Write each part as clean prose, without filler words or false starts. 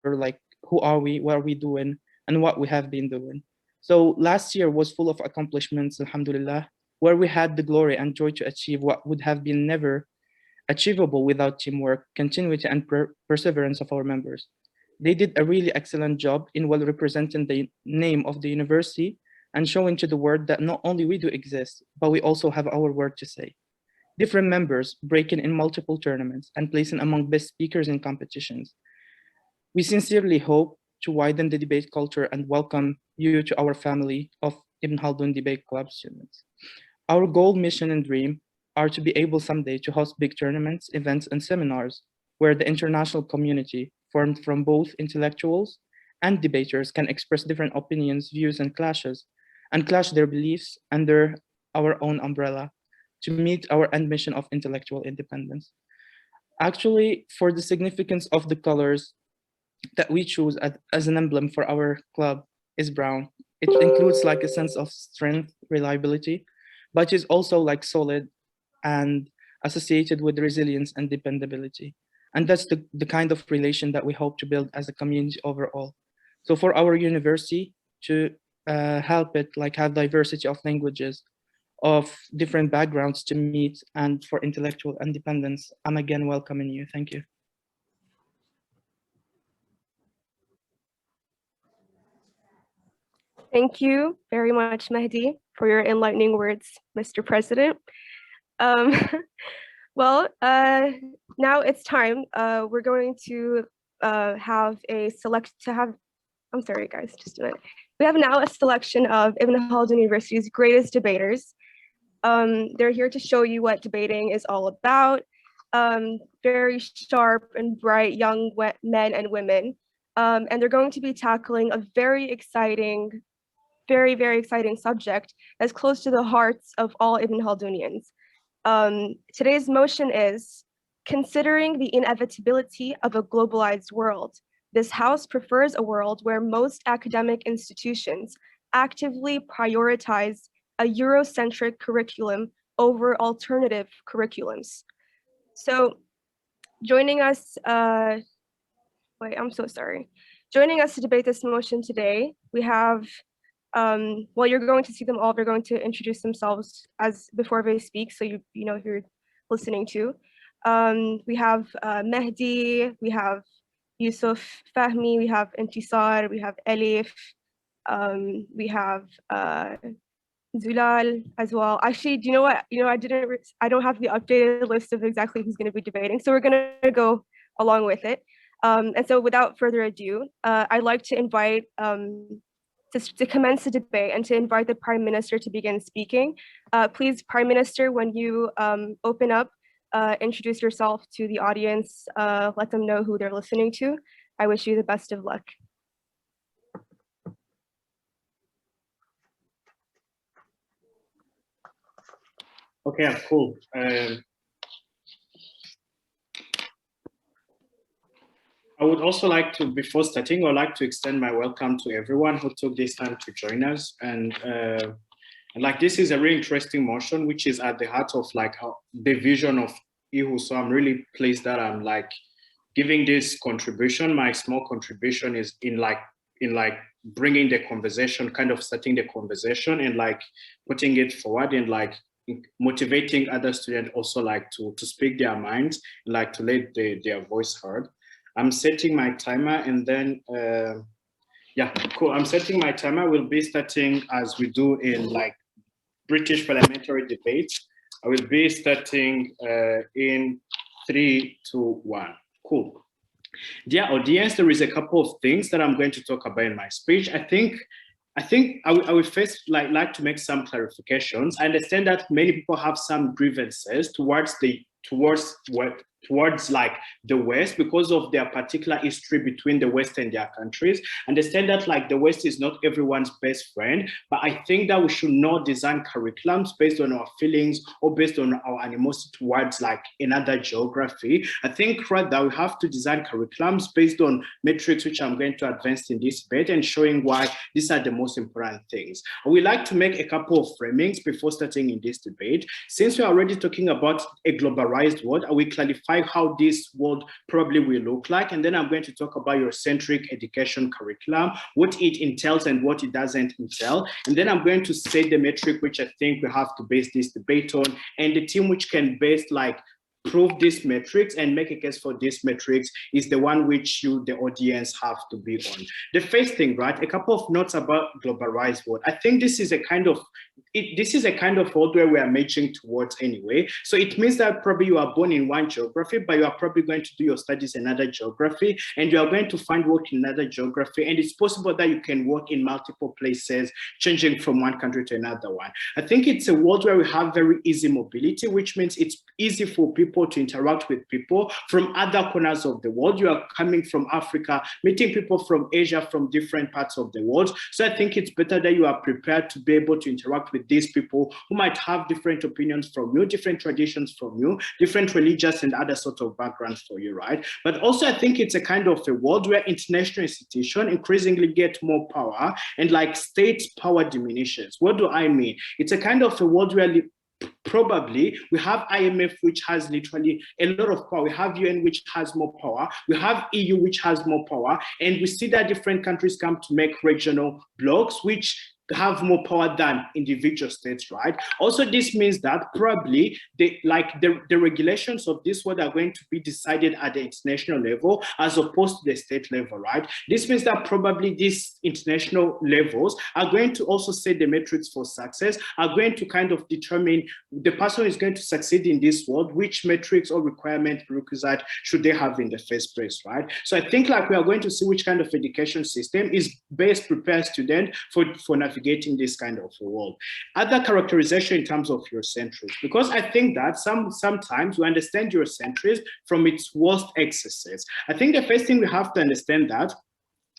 like who are we, what are we doing, and what we have been doing. So last year was full of accomplishments, alhamdulillah, where we had the glory and joy to achieve what would have been never achievable without teamwork, continuity, and perseverance of our members. They did a really excellent job in well representing the name of the university and showing to the world that not only we do exist, but we also have our word to say. Different members breaking in multiple tournaments and placing among best speakers in competitions. We sincerely hope to widen the debate culture and welcome you to our family of Ibn Khaldun Debate Club students. Our goal, mission, and dream are to be able someday to host big tournaments, events, and seminars where the international community, formed from both intellectuals and debaters, can express different opinions, views, and clash their beliefs under our own umbrella to meet our end mission of intellectual independence. Actually, for the significance of the colors that we choose as an emblem for our club is brown. It includes like a sense of strength, reliability, but is also like solid and associated with resilience and dependability. And that's the kind of relation that we hope to build as a community overall. So for our university to help it like have diversity of languages, of different backgrounds to meet, and for intellectual independence, I'm again welcoming you. Thank you. Thank you very much, Mehdi, for your enlightening words, Mr. President. Well, now it's time. We're going to have a I'm sorry, guys, just a minute. We have now a selection of Ibn Khaldun University's greatest debaters. They're here to show you what debating is all about. Very sharp and bright young men and women. And they're going to be tackling a very exciting subject that's close to the hearts of all Ibn Khaldunians. Today's motion is, considering the inevitability of a globalized world, this House prefers a world where most academic institutions actively prioritize a Eurocentric curriculum over alternative curriculums. So joining us, Joining us to debate this motion today, we have, well, you're going to see them all. They're going to introduce themselves as before they speak, so you know who you're listening to. We have Mehdi, we have Yusuf, Fahmy, we have Intissar, we have Elif, we have Zulal as well. Actually, do you know what? I don't have the updated list of exactly who's going to be debating, so we're going to go along with it. And so without further ado, I'd like to invite, to commence the debate and to invite the Prime Minister to begin speaking. Please, Prime Minister, when you open up, introduce yourself to the audience, let them know who they're listening to. I wish you the best of luck. Okay, cool. I would also like to, before starting, I'd like to extend my welcome to everyone who took this time to join us. And like, this is a really interesting motion, which is at the heart of like the vision of IHU. So I'm really pleased that I'm like giving this contribution. My small contribution is in bringing the conversation, kind of starting the conversation and like putting it forward and like motivating other students also like to speak their minds, like to let their voice heard. I'm setting my timer and then, yeah, cool. I'm setting my timer. We'll be starting as we do in like British parliamentary debates. I will be starting in 3, 2, 1. Cool. Dear audience, there is a couple of things that I'm going to talk about in my speech. I think I will first like to make some clarifications. I understand that many people have some grievances towards like the West because of their particular history between the West and their countries. Understand that like the West is not everyone's best friend, but I think that we should not design curriculums based on our feelings or based on our animosity towards like another geography. I think rather we have to design curriculums based on metrics which I'm going to advance in this debate and showing why these are the most important things. I would like to make a couple of framings before starting in this debate. Since we're already talking about a globalized world, I will clarify identify how this world probably will look like. And then I'm going to talk about Eurocentric education curriculum, what it entails and what it doesn't entail. And then I'm going to say the metric which I think we have to base this debate on, and the team which can base like prove these metrics and make a case for these metrics is the one which you, the audience, have to be on. The first thing, right, a couple of notes about globalized world. I think this is a kind of world where we are marching towards anyway. So it means that probably you are born in one geography, but you are probably going to do your studies in another geography, and you are going to find work in another geography. And it's possible that you can work in multiple places, changing from one country to another one. I think it's a world where we have very easy mobility, which means it's easy for people to interact with people from other corners of the world. You are coming from Africa, meeting people from Asia, from different parts of the world. So I think it's better that you are prepared to be able to interact with these people who might have different opinions from you, different traditions from you, different religious and other sort of backgrounds for you, right? But also I think it's a kind of a world where international institutions increasingly get more power and like state power diminishes. What do I mean? It's a kind of a world where probably we have IMF, which has literally a lot of power. We have UN, which has more power. We have EU, which has more power. And we see that different countries come to make regional blocs, which have more power than individual states, right? Also, this means that probably the regulations of this world are going to be decided at the international level as opposed to the state level, right? This means that probably these international levels are going to also set the metrics for success, are going to kind of determine the person who is going to succeed in this world, which metrics or prerequisite should they have in the first place, right? So I think like we are going to see which kind of education system is best prepared student for navigating this kind of a world. Other characterization in terms of Eurocentrism, because I think that sometimes we understand Eurocentrism from its worst excesses. I think the first thing we have to understand that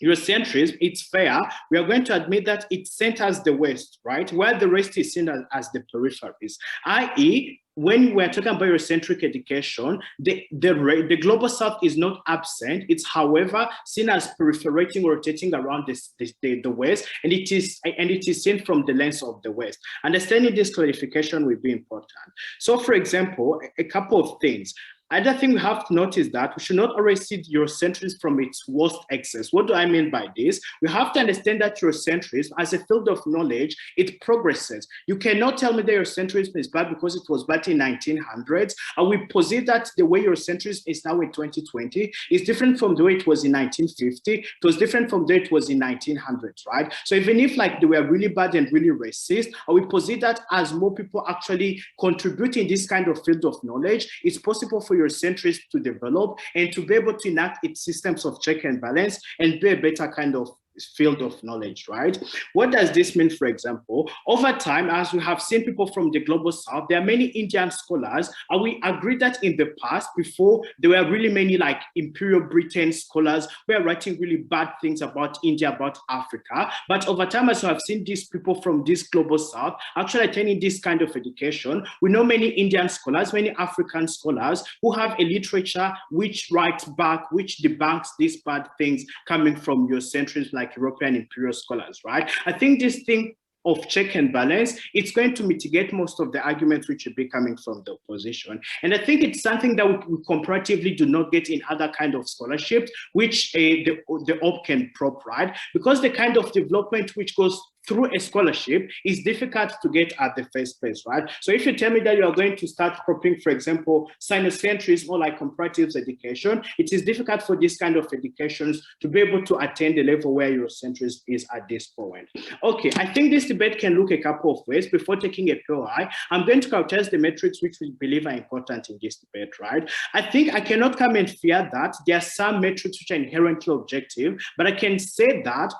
Eurocentrism, it's fair. We are going to admit that it centers the West, right? While the rest is seen as the peripheries, i.e., when we're talking about Eurocentric education, the global South is not absent. It's, however, seen as proliferating or rotating around the West, and it is seen from the lens of the West. Understanding this clarification will be important. So, for example, a couple of things. Other thing we have to notice that we should not always see Eurocentrism from its worst excess. What do I mean by this? We have to understand that Eurocentrism, as a field of knowledge, it progresses. You cannot tell me that Eurocentrism is bad because it was bad in 1900s. And we posit that the way Eurocentrism is now in 2020 is different from the way it was in 1950. It was different from the way it was in 1900s, right? So even if like they were really bad and really racist, and we posit that as more people actually contribute in this kind of field of knowledge, it's possible for Eurocentrism to develop and to be able to enact its systems of check and balance and be a better kind of field of knowledge, right? What does this mean, for example? Over time, as we have seen people from the global South, there are many Indian scholars, and we agree that in the past, before, there were really many like Imperial Britain scholars who were writing really bad things about India, about Africa. But over time, as we have seen these people from this global South actually attending this kind of education, we know many Indian scholars, many African scholars who have a literature which writes back, which debunks these bad things coming from Eurocentrism, like European imperial scholars, right? I think this thing of check and balance, it's going to mitigate most of the arguments which will be coming from the opposition. And I think it's something that we comparatively do not get in other kind of scholarships, which the OP can prop, right? Because the kind of development which goes through a scholarship is difficult to get at the first place, right? So if you tell me that you are going to start propping, for example, Sinocentrism or like comparatives education, it is difficult for this kind of educations to be able to attain the level where Eurocentrism is at this point. Okay, I think this debate can look a couple of ways. Before taking a POI, I'm going to characterize the metrics which we believe are important in this debate, right? I think I cannot come and fear that there are some metrics which are inherently objective, but I can say that,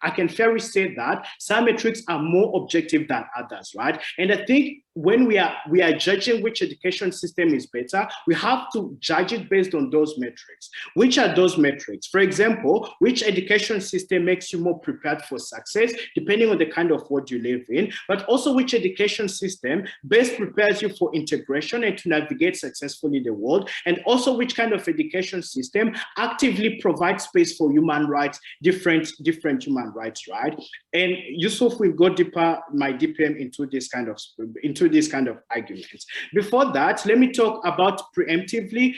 I can fairly say that some metrics are more objective than others, right? And I think when we are judging which education system is better, we have to judge it based on those metrics. Which are those metrics? For example, which education system makes you more prepared for success, depending on the kind of world you live in, but also which education system best prepares you for integration and to navigate successfully the world, and also which kind of education system actively provides space for human rights, different human rights, right? And Yusuf will go deeper, my DPM, into this kind of arguments. Before that, let me talk about preemptively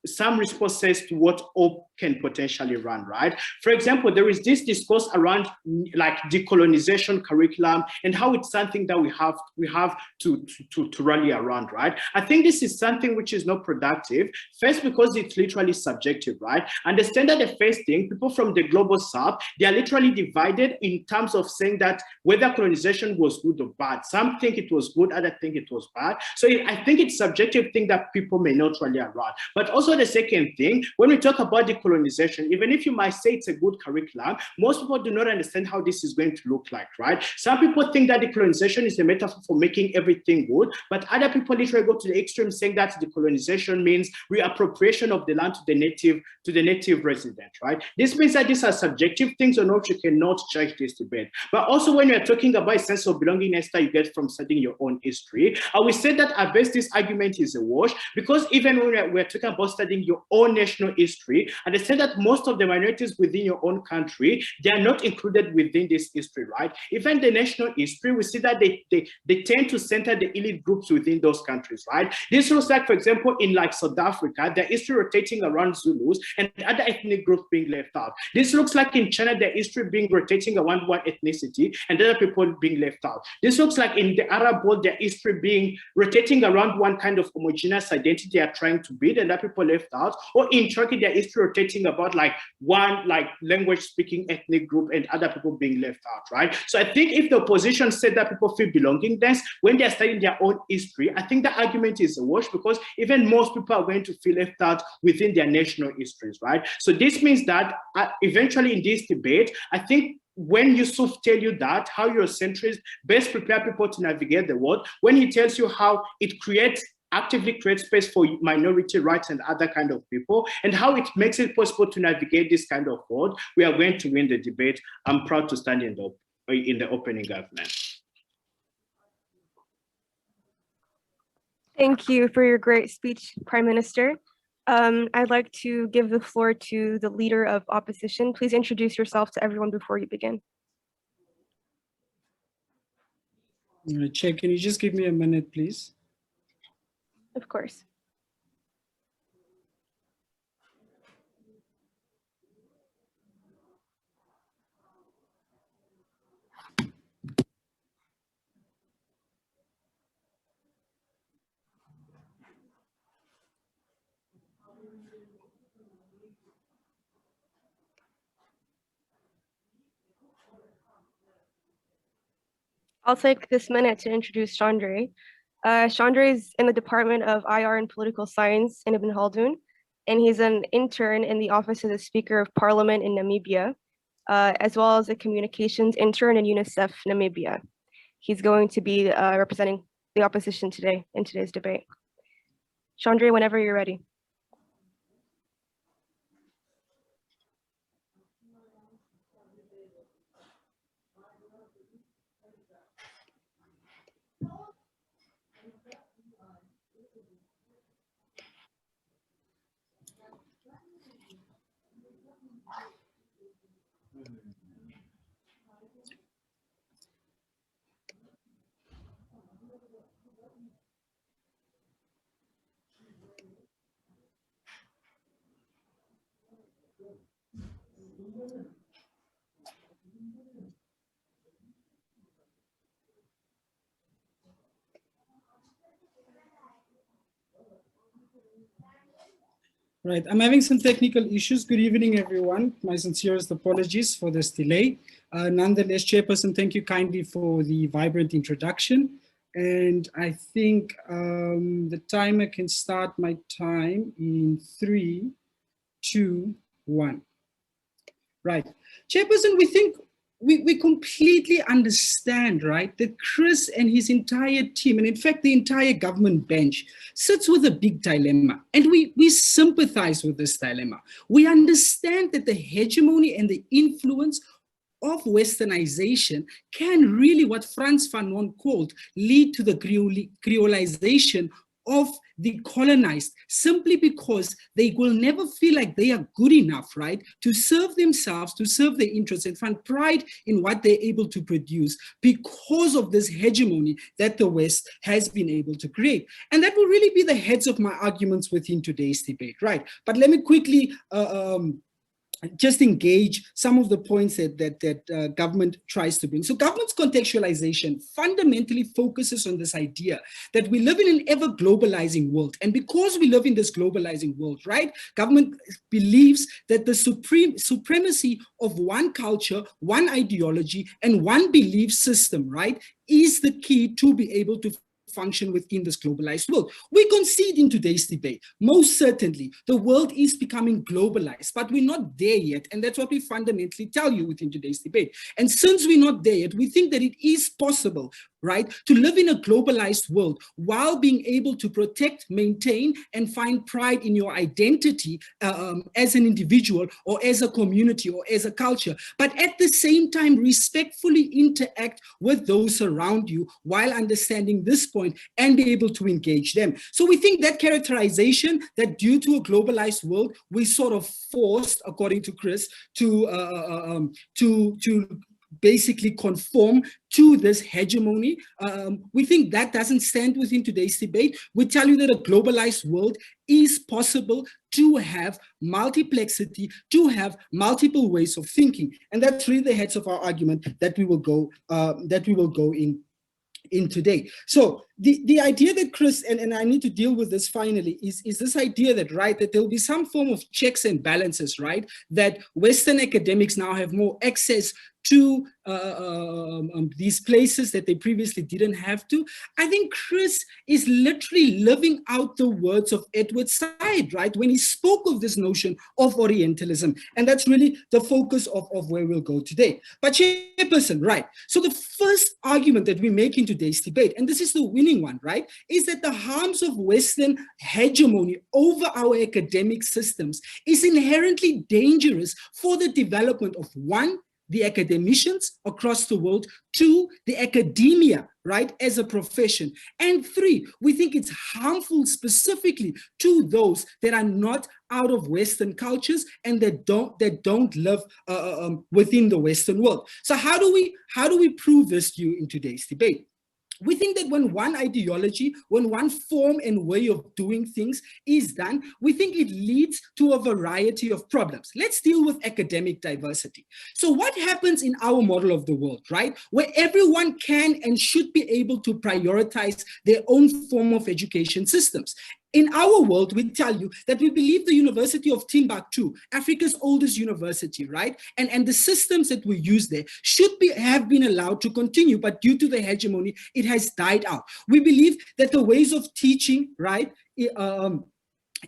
some responses to what hope can potentially run, right? For example, there is this discourse around like decolonization curriculum and how it's something that we have to rally around, right? I think this is something which is not productive. First, because it's literally subjective, right? Understand that the first thing, people from the global south, they are literally divided in terms of saying that whether colonization was good or bad. Some think it was good, others think it was bad. So I think it's subjective thing that people may not rally around. But also the second thing, when we talk about decolonization, even if you might say it's a good curriculum, most people do not understand how this is going to look like, right? Some people think that decolonization is a metaphor for making everything good, but other people literally go to the extreme saying that decolonization means reappropriation of the land to the native resident, right? This means that these are subjective things on which you cannot judge this debate. But also when you're talking about a sense of belongingness that you get from studying your own history, I will say that at best this argument is a wash, because even when we're talking about studying your own national history, understand that most of the minorities within your own country, they are not included within this history, right? Even the national history, we see that they tend to center the elite groups within those countries, right? This looks like, for example, in like South Africa, the history rotating around Zulus and other ethnic groups being left out. This looks like in China, the history being rotating around one ethnicity and other people being left out. This looks like in the Arab world, the history being rotating around one kind of homogeneous identity they are trying to build and other people left out. Or in Turkey, their history rotating about like one like language speaking ethnic group and other people being left out, right? So I think if the opposition said that people feel belongingness when they're studying their own history, I think the argument is a wash, because even most people are going to feel left out within their national histories, right? So this means that eventually in this debate, I think when Yusuf tell you that, how Eurocentrists best prepare people to navigate the world, when he tells you how it actively creates space for minority rights and other kind of people, and how it makes it possible to navigate this kind of world, we are going to win the debate. I'm proud to stand in the opening government. Thank you for your great speech, Prime Minister. I'd like to give the floor to the Leader of Opposition. Please introduce yourself to everyone before you begin. Chair, can you just give me a minute, please? Of course. I'll take this minute to introduce Shaandré. Shaandré is in the Department of IR and Political Science in Ibn Khaldun, and he's an intern in the Office of the Speaker of Parliament in Namibia, as well as a communications intern in UNICEF Namibia. He's going to be representing the opposition today in today's debate. Shaandré, whenever you're ready. Right, I'm having some technical issues. Good evening, everyone. My sincerest apologies for this delay. Nonetheless, Chairperson, thank you kindly for the vibrant introduction. And I think the timer can start my time in 3, 2, 1. Right, Chairperson, we completely understand, right, that Chris and his entire team, and in fact, the entire government bench, sits with a big dilemma. And we sympathize with this dilemma. We understand that the hegemony and the influence of Westernization can really, what Frans Fanon called, lead to the creolization of the colonized simply because they will never feel like they are good enough, right, to serve themselves, to serve their interests and find pride in what they're able to produce because of this hegemony that the West has been able to create. And that will really be the heads of my arguments within today's debate, right? But let me quickly just engage some of the points that government tries to bring. So government's contextualization fundamentally focuses on this idea that we live in an ever globalizing world. And because we live in this globalizing world, right, government believes that the supremacy of one culture, one ideology, and one belief system, right, is the key to be able to function within this globalized world. We concede in today's debate. Most certainly, the world is becoming globalized, but we're not there yet. And that's what we fundamentally tell you within today's debate. And since we're not there yet, we think that it is possible, right, to live in a globalized world while being able to protect, maintain, and find pride in your identity as an individual or as a community or as a culture, but at the same time respectfully interact with those around you while understanding this point and be able to engage them. So we think that characterization that due to a globalized world, we sort of forced, according to Chris, to basically conform to this hegemony. We think that doesn't stand within today's debate. We tell you that a globalized world is possible to have multiplexity, to have multiple ways of thinking. And that's really the heads of our argument that we will go in today. So the idea that Chris, and I need to deal with this finally, is this idea that, right, that there will be some form of checks and balances, right, that Western academics now have more access to these places that they previously didn't have to. I think Chris is literally living out the words of Edward Said, right, when he spoke of this notion of Orientalism. And that's really the focus of where we'll go today. But Chairperson, right, so the first argument that we make in today's debate, and this is the winning one, right, is that the harms of Western hegemony over our academic systems is inherently dangerous for the development of, one, the academicians across the world, two, the academia, right, as a profession, and three, we think it's harmful specifically to those that are not out of Western cultures and that don't live within the Western world. So how do we prove this to you in today's debate? We think that when one ideology, when one form and way of doing things is done, we think it leads to a variety of problems. Let's deal with academic diversity. So what happens in our model of the world, right, where everyone can and should be able to prioritize their own form of education systems? In our world, we tell you that we believe the University of Timbuktu, Africa's oldest university, right, and the systems that we use there should have been allowed to continue, but due to the hegemony, it has died out. We believe that the ways of teaching, right,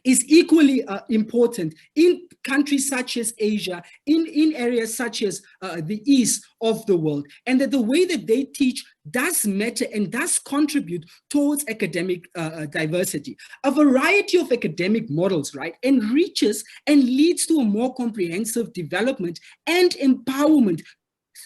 is equally important in countries such as Asia, in areas such as the East of the world, and that the way that they teach does matter and does contribute towards academic diversity. A variety of academic models, right, enriches and leads to a more comprehensive development and empowerment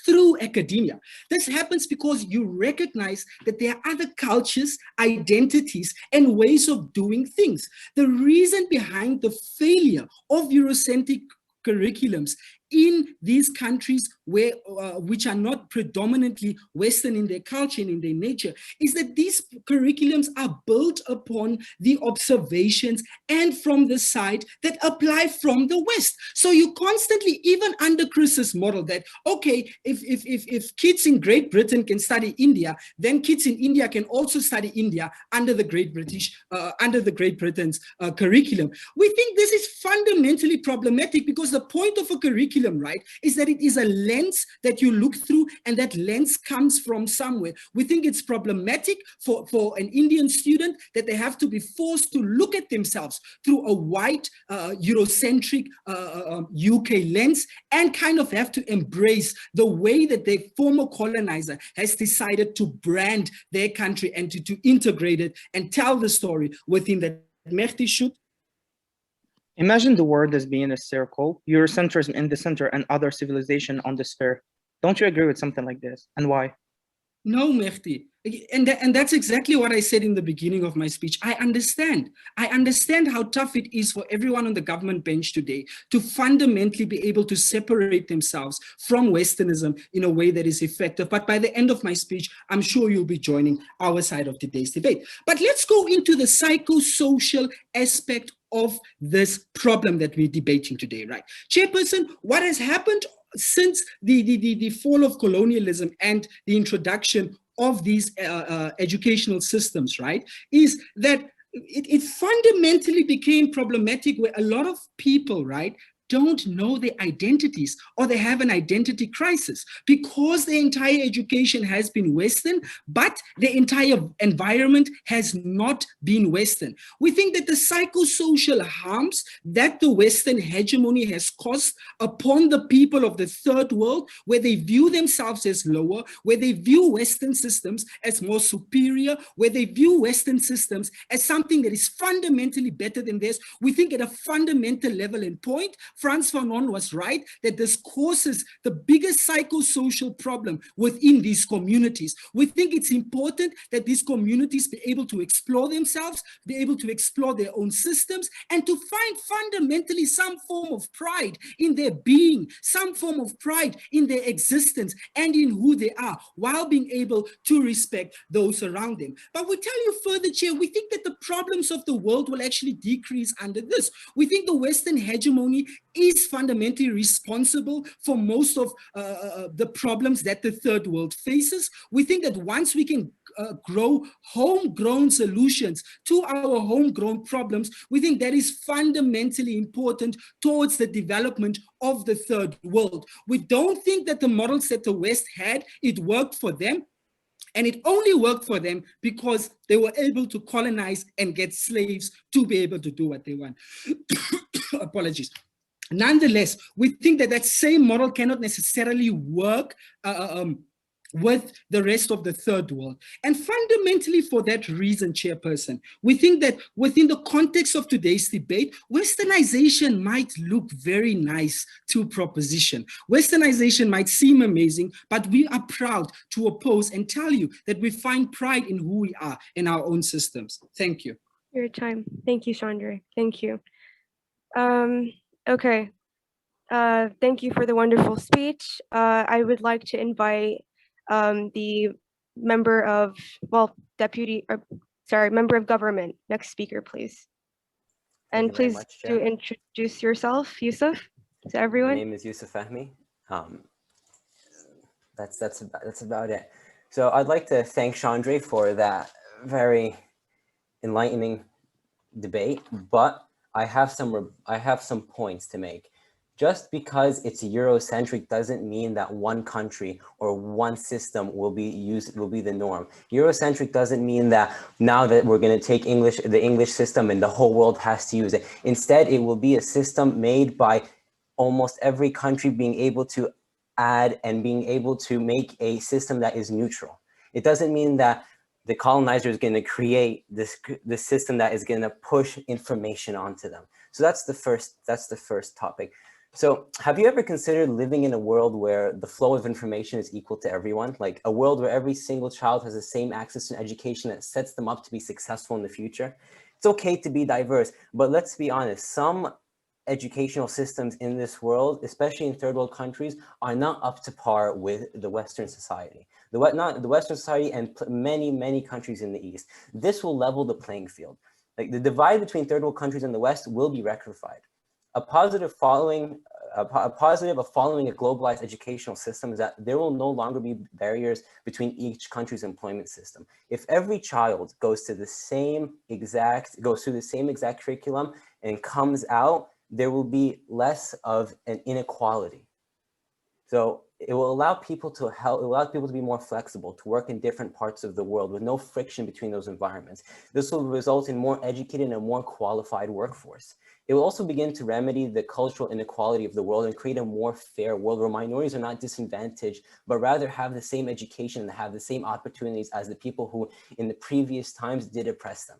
through academia. This happens because you recognize that there are other cultures, identities, and ways of doing things. The reason behind the failure of Eurocentric curriculums in these countries where, which are not predominantly Western in their culture and in their nature, is that these curriculums are built upon the observations and from the side that apply from the West. So you constantly, even under Chris's model that, okay, if kids in Great Britain can study India, then kids in India can also study India under the Great Britain's curriculum. We think this is fundamentally problematic because the point of a curriculum, right, is that it is a lens that you look through and that lens comes from somewhere. We think it's problematic for an Indian student that they have to be forced to look at themselves through a white Eurocentric UK lens and kind of have to embrace the way that their former colonizer has decided to brand their country and to integrate it and tell the story within that. Mehdi should. Imagine the world as being a circle, Eurocentrism in the center and other civilization on the sphere. Don't you agree with something like this? And why? No, Mehdi. And that's exactly what I said in the beginning of my speech. I understand how tough it is for everyone on the government bench today to fundamentally be able to separate themselves from Westernism in a way that is effective. But by the end of my speech, I'm sure you'll be joining our side of today's debate. But let's go into the psychosocial aspect of this problem that we're debating today, right? Chairperson, what has happened since the fall of colonialism and the introduction of these educational systems, right, is that it fundamentally became problematic where a lot of people, right, don't know their identities, or they have an identity crisis because their entire education has been Western, but the entire environment has not been Western. We think that the psychosocial harms that the Western hegemony has caused upon the people of the third world, where they view themselves as lower, where they view Western systems as more superior, where they view Western systems as something that is fundamentally better than theirs, we think at a fundamental level and point, Frans Fanon was right that this causes the biggest psychosocial problem within these communities. We think it's important that these communities be able to explore themselves, be able to explore their own systems, and to find fundamentally some form of pride in their being, some form of pride in their existence and in who they are, while being able to respect those around them. But we tell you further, Chair, we think that the problems of the world will actually decrease under this. We think the Western hegemony is fundamentally responsible for most of the problems that the third world faces. We think that once we can grow homegrown solutions to our homegrown problems, we think that is fundamentally important towards the development of the third world. We don't think that the models that the West had, it worked for them. And it only worked for them because they were able to colonize and get slaves to be able to do what they want. Apologies. Nonetheless, we think that that same model cannot necessarily work with the rest of the third world. And fundamentally for that reason, Chairperson, we think that within the context of today's debate, Westernization might look very nice to proposition. Westernization might seem amazing, but we are proud to oppose and tell you that we find pride in who we are in our own systems. Thank you. Your time. Thank you, Shaandré. Thank you. Okay. Thank you for the wonderful speech. I would like to invite the member of, member of government. Next speaker, please. And please do introduce yourself, Yusuf, to everyone. My name is Yusuf Fahmy. That's about it. So I'd like to thank Shaandré for that very enlightening debate, but I have some points to make. Just because it's Eurocentric doesn't mean that one country or one system will be the norm. Eurocentric doesn't mean that now that we're going to take the English system and the whole world has to use it. Instead, it will be a system made by almost every country being able to add and being able to make a system that is neutral. It doesn't mean that the colonizer is going to create this system that is going to push information onto them. So that's the first topic. So have you ever considered living in a world where the flow of information is equal to everyone? Like a world where every single child has the same access to education that sets them up to be successful in the future? It's okay to be diverse, but let's be honest, some educational systems in this world, especially in third world countries, are not up to par with the Western society. The Western society and many countries in the East. This will level the playing field. Like the divide between third world countries and the West will be rectified. A positive of following a globalized educational system is that there will no longer be barriers between each country's employment system. If every child goes through the same exact curriculum and comes out, there will be less of an inequality. So it will allow people to be more flexible, to work in different parts of the world with no friction between those environments. This will result in more educated and more qualified workforce. It will also begin to remedy the cultural inequality of the world and create a more fair world where minorities are not disadvantaged, but rather have the same education and have the same opportunities as the people who in the previous times did oppress them.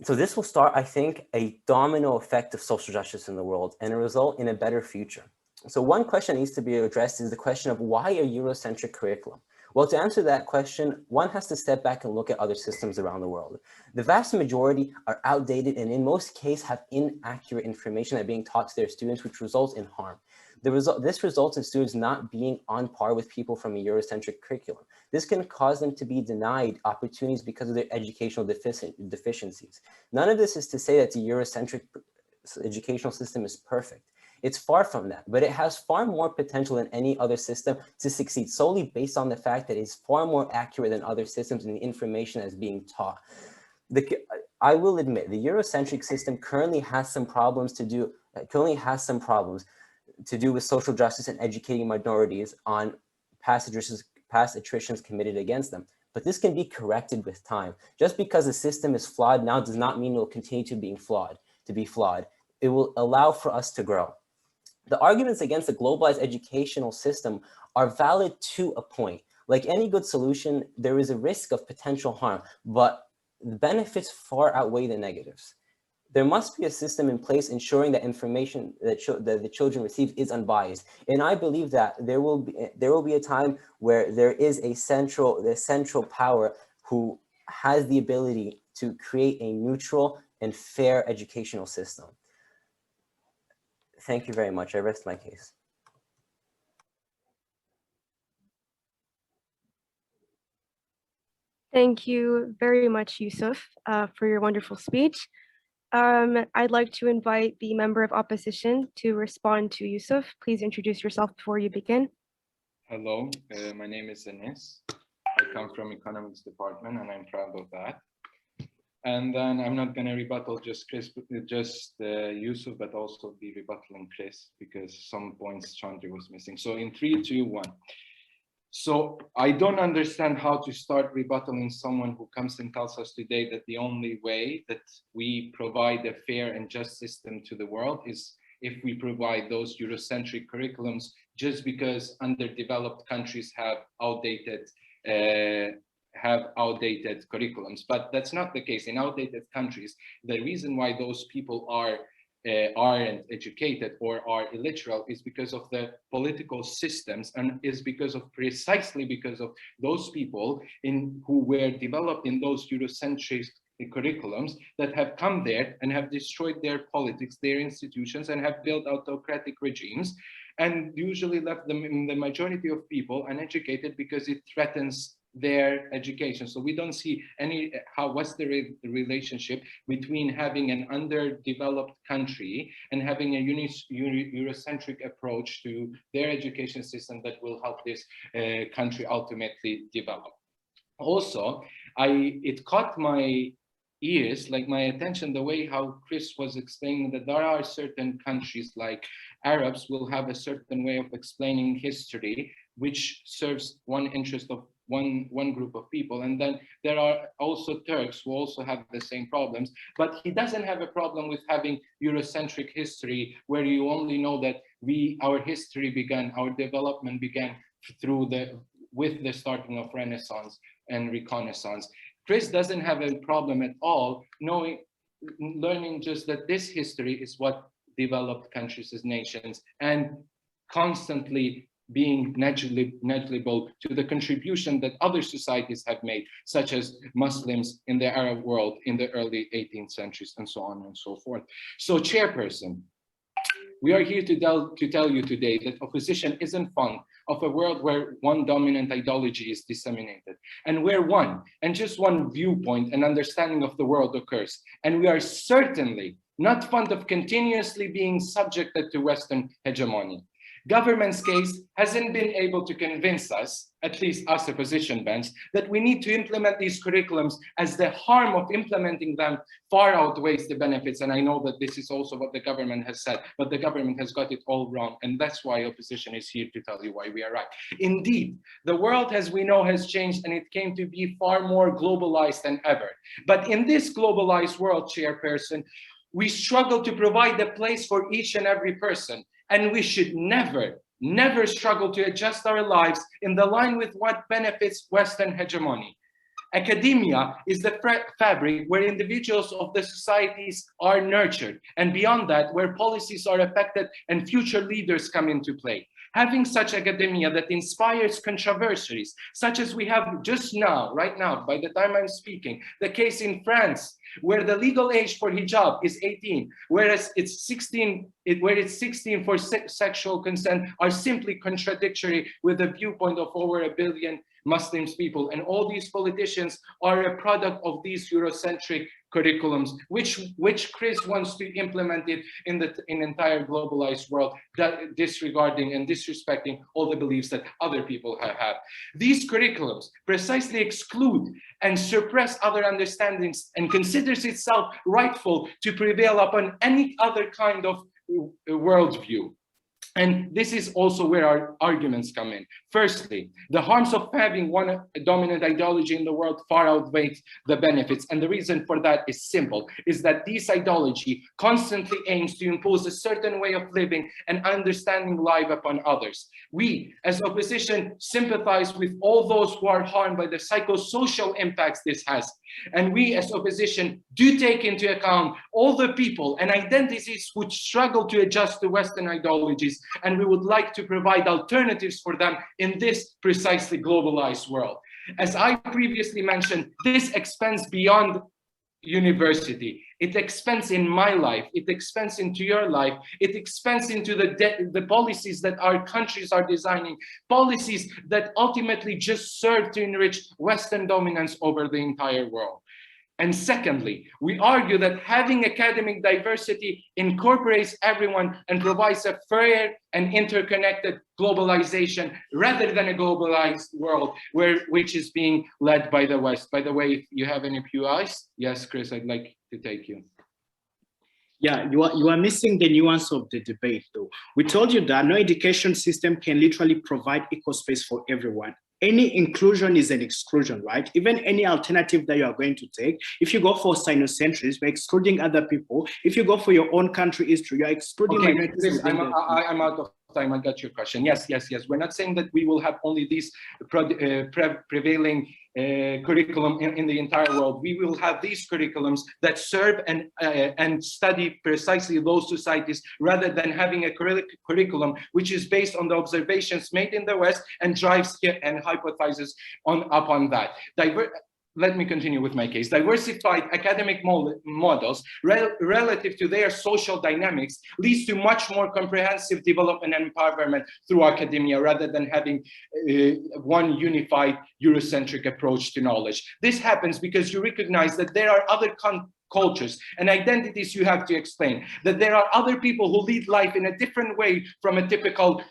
So this will start, I think, a domino effect of social justice in the world and result in a better future. So one question that needs to be addressed is the question of why a Eurocentric curriculum? Well, to answer that question, one has to step back and look at other systems around the world. The vast majority are outdated and in most cases have inaccurate information that are being taught to their students, which results in harm. This results in students not being on par with people from a Eurocentric curriculum. This can cause them to be denied opportunities because of their educational deficiencies. None of this is to say that the Eurocentric educational system is perfect. It's far from that, but it has far more potential than any other system to succeed solely based on the fact that it's far more accurate than other systems in the information that's being taught. I will admit, the Eurocentric system currently has some problems to do with social justice and educating minorities on past attritions committed against them. But this can be corrected with time. Just because the system is flawed now does not mean it will continue to be flawed. It will allow for us to grow. The arguments against the globalized educational system are valid to a point. Like any good solution, there is a risk of potential harm, but the benefits far outweigh the negatives. There must be a system in place ensuring that information that the children receive is unbiased. And I believe that there will be a time where there is the central power who has the ability to create a neutral and fair educational system. Thank you very much. I rest my case. Thank you very much, Yusuf, for your wonderful speech. I'd like to invite the member of opposition to respond to Yusuf. Please introduce yourself before you begin. Hello, my name is Enis. I come from economics department and I'm proud of that. And then I'm not going to rebuttal just Yusuf, but also be rebuttaling Chris because some points Shaandré was missing. So in 3, 2, 1. So I don't understand how to start rebuttaling someone who comes and tells us today that the only way that we provide a fair and just system to the world is if we provide those Eurocentric curriculums just because underdeveloped countries have outdated curriculums. But that's not the case. In outdated countries, the reason why those people aren't educated or are illiterate is because of the political systems and is precisely because of those people who were developed in those Eurocentric curriculums that have come there and have destroyed their politics, their institutions, and have built autocratic regimes, and usually left the majority of people uneducated because it threatens their education. So we don't see what's the relationship between having an underdeveloped country and having a Eurocentric approach to their education system that will help this country ultimately develop. Also, it caught my ears, like my attention, the way how Chris was explaining that there are certain countries like Arabs will have a certain way of explaining history, which serves one interest of one group of people. And then there are also Turks who also have the same problems, but he doesn't have a problem with having Eurocentric history where you only know that our history began, our development began with the starting of Renaissance and Reconnaissance. Chris doesn't have a problem at all learning just that this history is what developed countries as nations and constantly being negligible to the contribution that other societies have made, such as Muslims in the Arab world in the early 18th centuries and so on and so forth. So chairperson, we are here to tell you today that opposition isn't fond of a world where one dominant ideology is disseminated and where just one viewpoint and understanding of the world occurs. And we are certainly not fond of continuously being subjected to Western hegemony. Government's case hasn't been able to convince us, at least us opposition bands, that we need to implement these curriculums as the harm of implementing them far outweighs the benefits. And I know that this is also what the government has said, but the government has got it all wrong. And that's why opposition is here to tell you why we are right. Indeed, the world, as we know, has changed and it came to be far more globalized than ever. But in this globalized world, chairperson, we struggle to provide a place for each and every person. And we should never struggle to adjust our lives in the line with what benefits Western hegemony. Academia is the fabric where individuals of the societies are nurtured, and beyond that, where policies are affected and future leaders come into play. Having such academia that inspires controversies, such as we have just now, right now, by the time I'm speaking, the case in France, where the legal age for hijab is 18, whereas it's 16, where it's 16 for sexual consent, are simply contradictory with the viewpoint of over 1 billion Muslims people. And all these politicians are a product of these Eurocentric curriculums, which Chris wants to implement it in the entire globalized world, disregarding and disrespecting all the beliefs that other people have. These curriculums precisely exclude and suppress other understandings and considers itself rightful to prevail upon any other kind of worldview. And this is also where our arguments come in. Firstly, the harms of having one dominant ideology in the world far outweigh the benefits. And the reason for that is simple, is that this ideology constantly aims to impose a certain way of living and understanding life upon others. We, as opposition, sympathize with all those who are harmed by the psychosocial impacts this has. And we, as opposition, do take into account all the people and identities which struggle to adjust to Western ideologies, and we would like to provide alternatives for them in this precisely globalized world. As I previously mentioned, this expands beyond university. It expands in my life, it expands into your life, it expands into the policies that our countries are designing, policies that ultimately just serve to enrich Western dominance over the entire world. And secondly, we argue that having academic diversity incorporates everyone and provides a fair and interconnected globalization rather than a globalized world which is being led by the West. By the way, if you have any few eyes, yes, Chris, I'd like to take you. Yeah, you are missing the nuance of the debate, though. We told you that no education system can literally provide equal space for everyone. Any inclusion is an exclusion, right? Even any alternative that you are going to take, if you go for Sinocentrism, you're excluding other people. If you go for your own country history, you're excluding minorities. Chris, I'm out of time. I got your question. Yes. We're not saying that we will have only these prevailing curriculum in the entire world. We will have these curriculums that serve and study precisely those societies, rather than having a curriculum which is based on the observations made in the West and drives here and hypothesizes upon that. Let me continue with my case. Diversified academic models relative to their social dynamics leads to much more comprehensive development and empowerment through academia, rather than having one unified Eurocentric approach to knowledge. This happens because you recognize that there are other cultures and identities you have to explain, that there are other people who lead life in a different way from a typical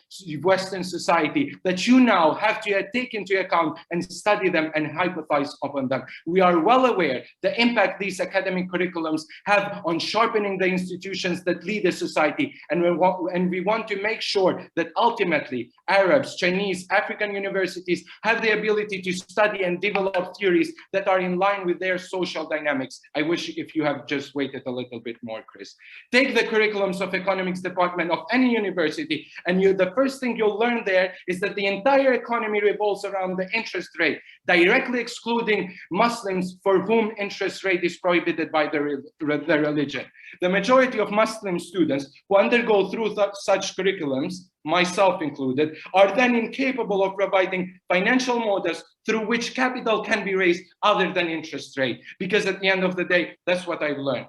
Western society, that you now have to take into account and study them and hypothesize upon them. We are well aware the impact these academic curriculums have on sharpening the institutions that lead a society, and we want to make sure that ultimately Arabs, Chinese, African universities have the ability to study and develop theories that are in line with their social dynamics. I wish if you have just waited a little bit more, Chris. Take the curriculums of economics department of any university, and the first thing you'll learn there is that the entire economy revolves around the interest rate, directly excluding Muslims for whom interest rate is prohibited by the religion. The majority of Muslim students who undergo through such curriculums, myself included, are then incapable of providing financial models through which capital can be raised other than interest rate, because at the end of the day, that's what I've learned.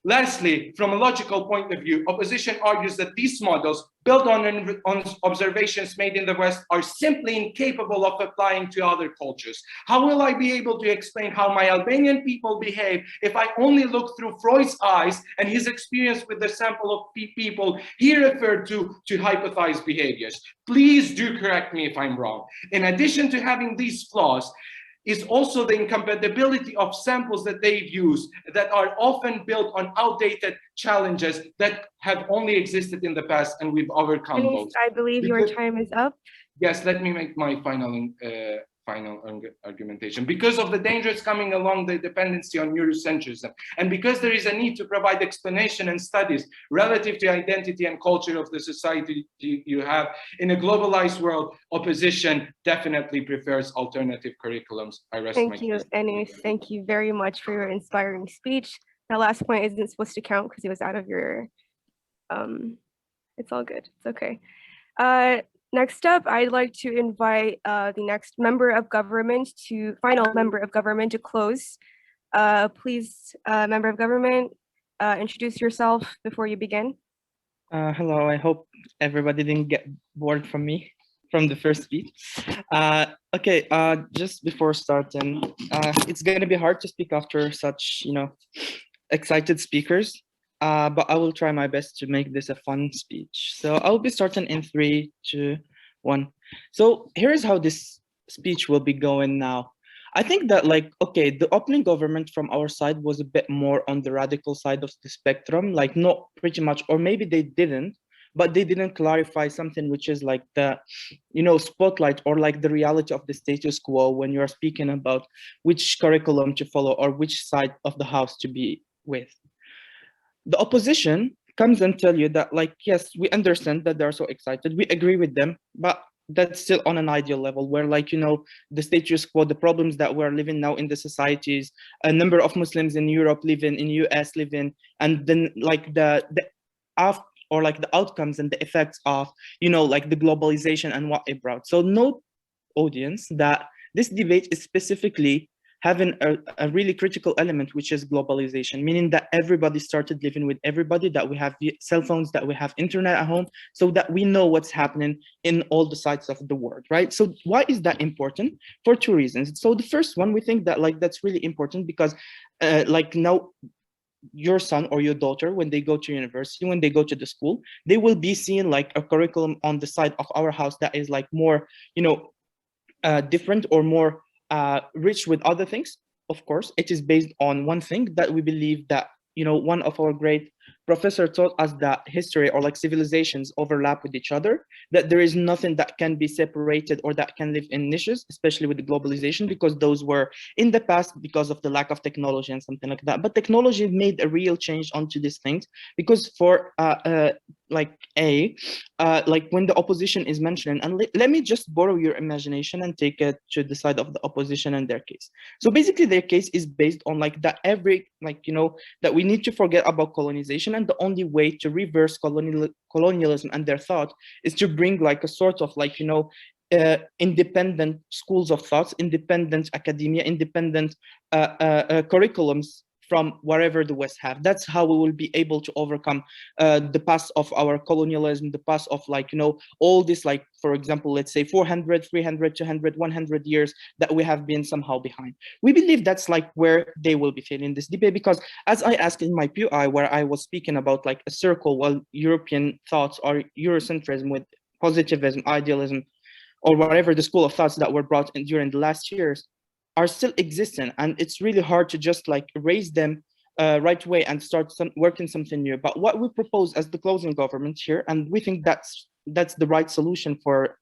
Lastly, from a logical point of view, opposition argues that these models, built on observations made in the West, are simply incapable of applying to other cultures. How will I be able to explain how my Albanian people behave if I only look through Freud's eyes and his experience with the sample of people he referred to hypothesize behaviors? Please do correct me if I'm wrong. In addition to having these flaws, is also the incompatibility of samples that they've used that are often built on outdated challenges that have only existed in the past, and we've overcome those. I believe your time is up. Yes, let me make my final argumentation. Because of the dangers coming along the dependency on Eurocentrism, and because there is a need to provide explanation and studies relative to identity and culture of the society you have in a globalized world, opposition definitely prefers alternative curriculums. I rest my case. Thank you, Enis. Thank you very much for your inspiring speech. That last point isn't supposed to count because it was out of your, it's all good, it's okay. Next up, I'd like to invite the next member of government final member of government to close. Please, member of government, introduce yourself before you begin. Hello, I hope everybody didn't get bored from me from the first speech. Okay, just before starting, it's gonna be hard to speak after such, excited speakers, but I will try my best to make this a fun speech. So I'll be starting in 3, 2, 1. So here's how this speech will be going now. I think that okay, the opening government from our side was a bit more on the radical side of the spectrum, like not pretty much, or maybe they didn't, but they didn't clarify something which is like the, spotlight or like the reality of the status quo when you're speaking about which curriculum to follow or which side of the house to be with. The opposition comes and tell you that yes, we understand that they're so excited, we agree with them, but that's still on an ideal level where the status quo, the problems that we're living now in the societies, a number of Muslims in Europe living, in US living, and then the outcomes and the effects of the globalization and what it brought. So no audience that this debate is specifically having a really critical element, which is globalization, meaning that everybody started living with everybody, that we have cell phones, that we have internet at home, so that we know what's happening in all the sides of the world, right? So why is that important? For 2 reasons. So the first one, we think that that's really important because now your son or your daughter, when they go to university, when they go to the school, they will be seeing a curriculum on the side of our house that is more, different or more rich with other things. Of course, it is based on one thing that we believe that, one of our great professor taught us that history or civilizations overlap with each other, that there is nothing that can be separated or that can live in niches, especially with the globalization, because those were in the past because of the lack of technology and something like that. But technology made a real change onto these things, because for when the opposition is mentioned, and let me just borrow your imagination and take it to the side of the opposition and their case. So basically their case is based on that we need to forget about colonization, and the only way to reverse colonialism and their thought is to bring a sort of independent schools of thoughts, independent academia, independent curriculums from wherever the West have. That's how we will be able to overcome the past of our colonialism, the past of all this, for example, let's say 400, 300, 200, 100 years that we have been somehow behind. We believe that's where they will be failing this debate, because as I asked in my PUI, where I was speaking about a circle, European thoughts or Eurocentrism with positivism, idealism, or whatever the school of thoughts that were brought in during the last years, are still existing, and it's really hard to just erase them right away and start working something new. But what we propose as the closing government here, and we think that's the right solution for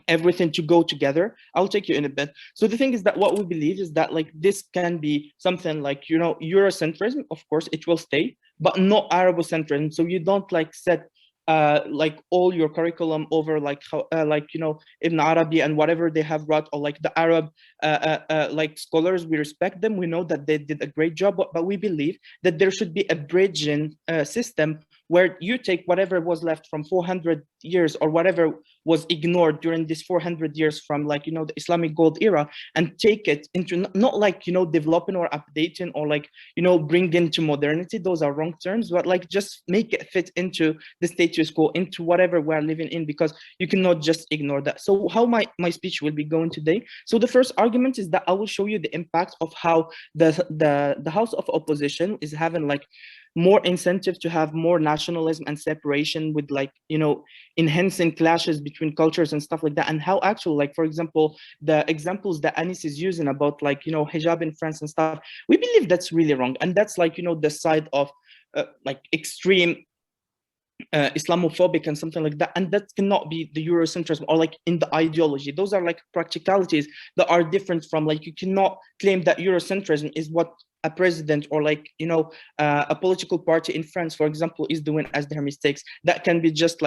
everything to go together. I'll take you in a bit. So the thing is that what we believe is that this can be something Eurocentrism. Of course it will stay, but not Arabocentrism. So you don't set all your curriculum over Ibn Arabi and whatever they have brought, or the Arab scholars. We respect them, we know that they did a great job, but we believe that there should be a bridging system where you take whatever was left from 400 years or whatever was ignored during this 400 years from the Islamic gold era, and take it into not developing or updating or bring into modernity. Those are wrong terms, but just make it fit into the status quo, into whatever we're living in, because you cannot just ignore that. So how my speech will be going today. So the first argument is that I will show you the impact of how the House of Opposition is having more incentive to have more nationalism and separation, with enhancing clashes between cultures and stuff like that, and how actually for example the examples that Enis is using about hijab in France and stuff, we believe that's really wrong, and that's the side of extreme Islamophobic and something like that, and that cannot be the Eurocentrism or in the ideology. Those are practicalities that are different from you cannot claim that Eurocentrism is what a president or a political party in France, for example, is doing as their mistakes. That can be just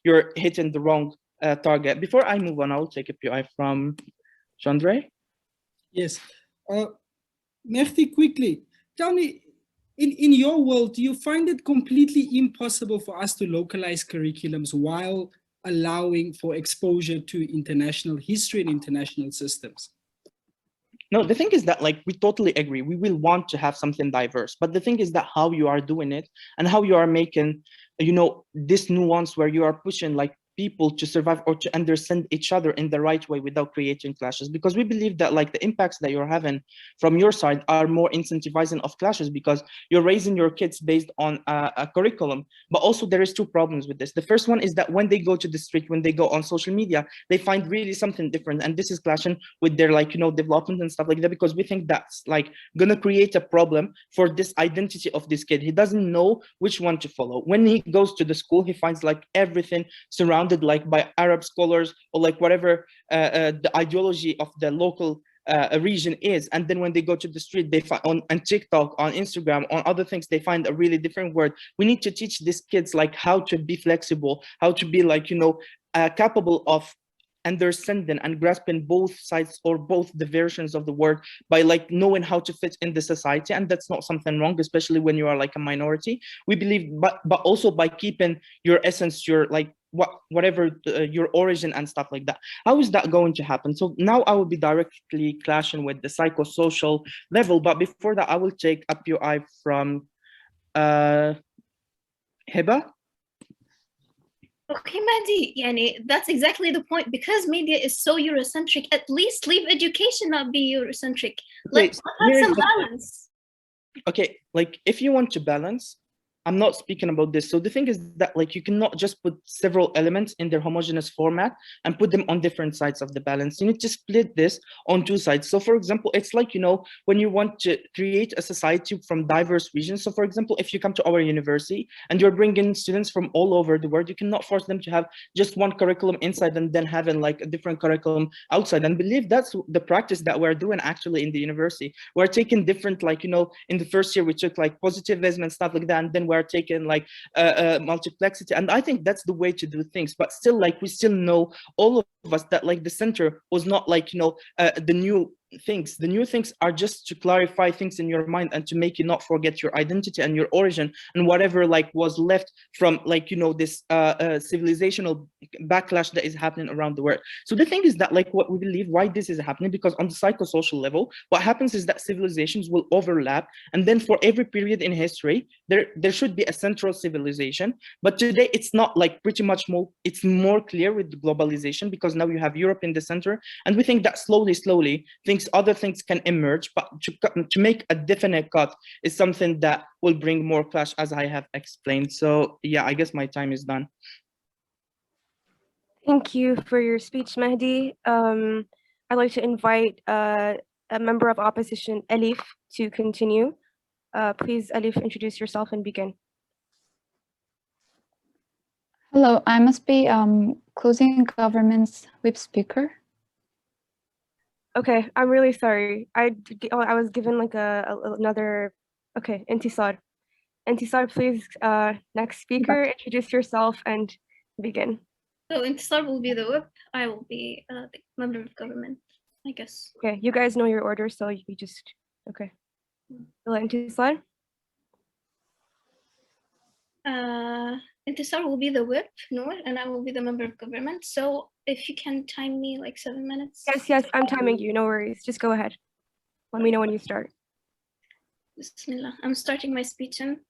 you're hitting the wrong target. Before I move on, I'll take a PI from Shaandré. Yes. Mehdi, quickly, tell me, in your world, do you find it completely impossible for us to localize curriculums while allowing for exposure to international history and international systems? No, the thing is that like we totally agree. We will want to have something diverse, but the thing is that how you are doing it and how you are making, you know, this nuance where you are pushing like people to survive or to understand each other in the right way without creating clashes, because we believe that like the impacts that you're having from your side are more incentivizing of clashes, because you're raising your kids based on a curriculum. But also there is two problems with this. The first one is that when they go to the street, when they go on social media, they find really something different, and this is clashing with their like, you know, development and stuff like that, because we think that's like gonna create a problem for this identity of this kid. He doesn't know which one to follow. When he goes to the school, he finds like everything surrounded like by Arab scholars or like whatever the ideology of the local region is. And then when they go to the street, they find on TikTok, on Instagram, on other things, they find a really different word. We need to teach these kids like how to be flexible, how to be like, you know, capable of understanding and grasping both sides or both the versions of the word by like knowing how to fit in the society. And that's not something wrong, especially when you are like a minority. We believe, but also by keeping your essence, your like whatever your origin and stuff like that. How is that going to happen? So now I will be directly clashing with the psychosocial level, but before that I will take a POI from Heba. Okay, Mehdi, yani, that's exactly the point. Because media is so Eurocentric, at least leave education not be Eurocentric. Let's have some balance. Okay, like if you want to balance, I'm not speaking about this. So the thing is that like you cannot just put several elements in their homogeneous format and put them on different sides of the balance. You need to split this on two sides. So for example, it's like, you know, when you want to create a society from diverse regions. So for example, if you come to our university and you're bringing students from all over the world, you cannot force them to have just one curriculum inside and then having like a different curriculum outside. And believe that's the practice that we're doing actually in the university. We're taking different, like, you know, in the first year we took like positivism and stuff like that, and then we're taking like multiplexity, and I think that's the way to do things. But still, like, we still know, all of us, that like the center was not like, you know, the new things. The new things are just to clarify things in your mind and to make you not forget your identity and your origin and whatever like was left from, like, you know, this civilizational backlash that is happening around the world. So the thing is that like what we believe why this is happening, because on the psychosocial level what happens is that civilizations will overlap, and then for every period in history there should be a central civilization. But today it's not, like, pretty much more, it's more clear with the globalization, because now you have Europe in the center, and we think that slowly other things can emerge, but to make a definite cut is something that will bring more clash, as I have explained. So yeah, I guess my time is done. Thank you for your speech, Mehdi. I'd like to invite a member of opposition, Elif, to continue. Please, Elif, introduce yourself and begin. Hello, I must be closing government's whip speaker. Okay, I'm really sorry. I was given like another. Okay, Intissar. Intissar, please, next speaker, introduce yourself and begin. So Intissar will be the whip. I will be the member of government, I guess. Okay, you guys know your order, so you just, okay. Intissar? Intissar will be the whip, Noor, and I will be the member of government. So if you can time me like 7 minutes. Yes, I'm timing you, no worries. Just go ahead. Let me know when you start. Bismillah. I'm starting my speech in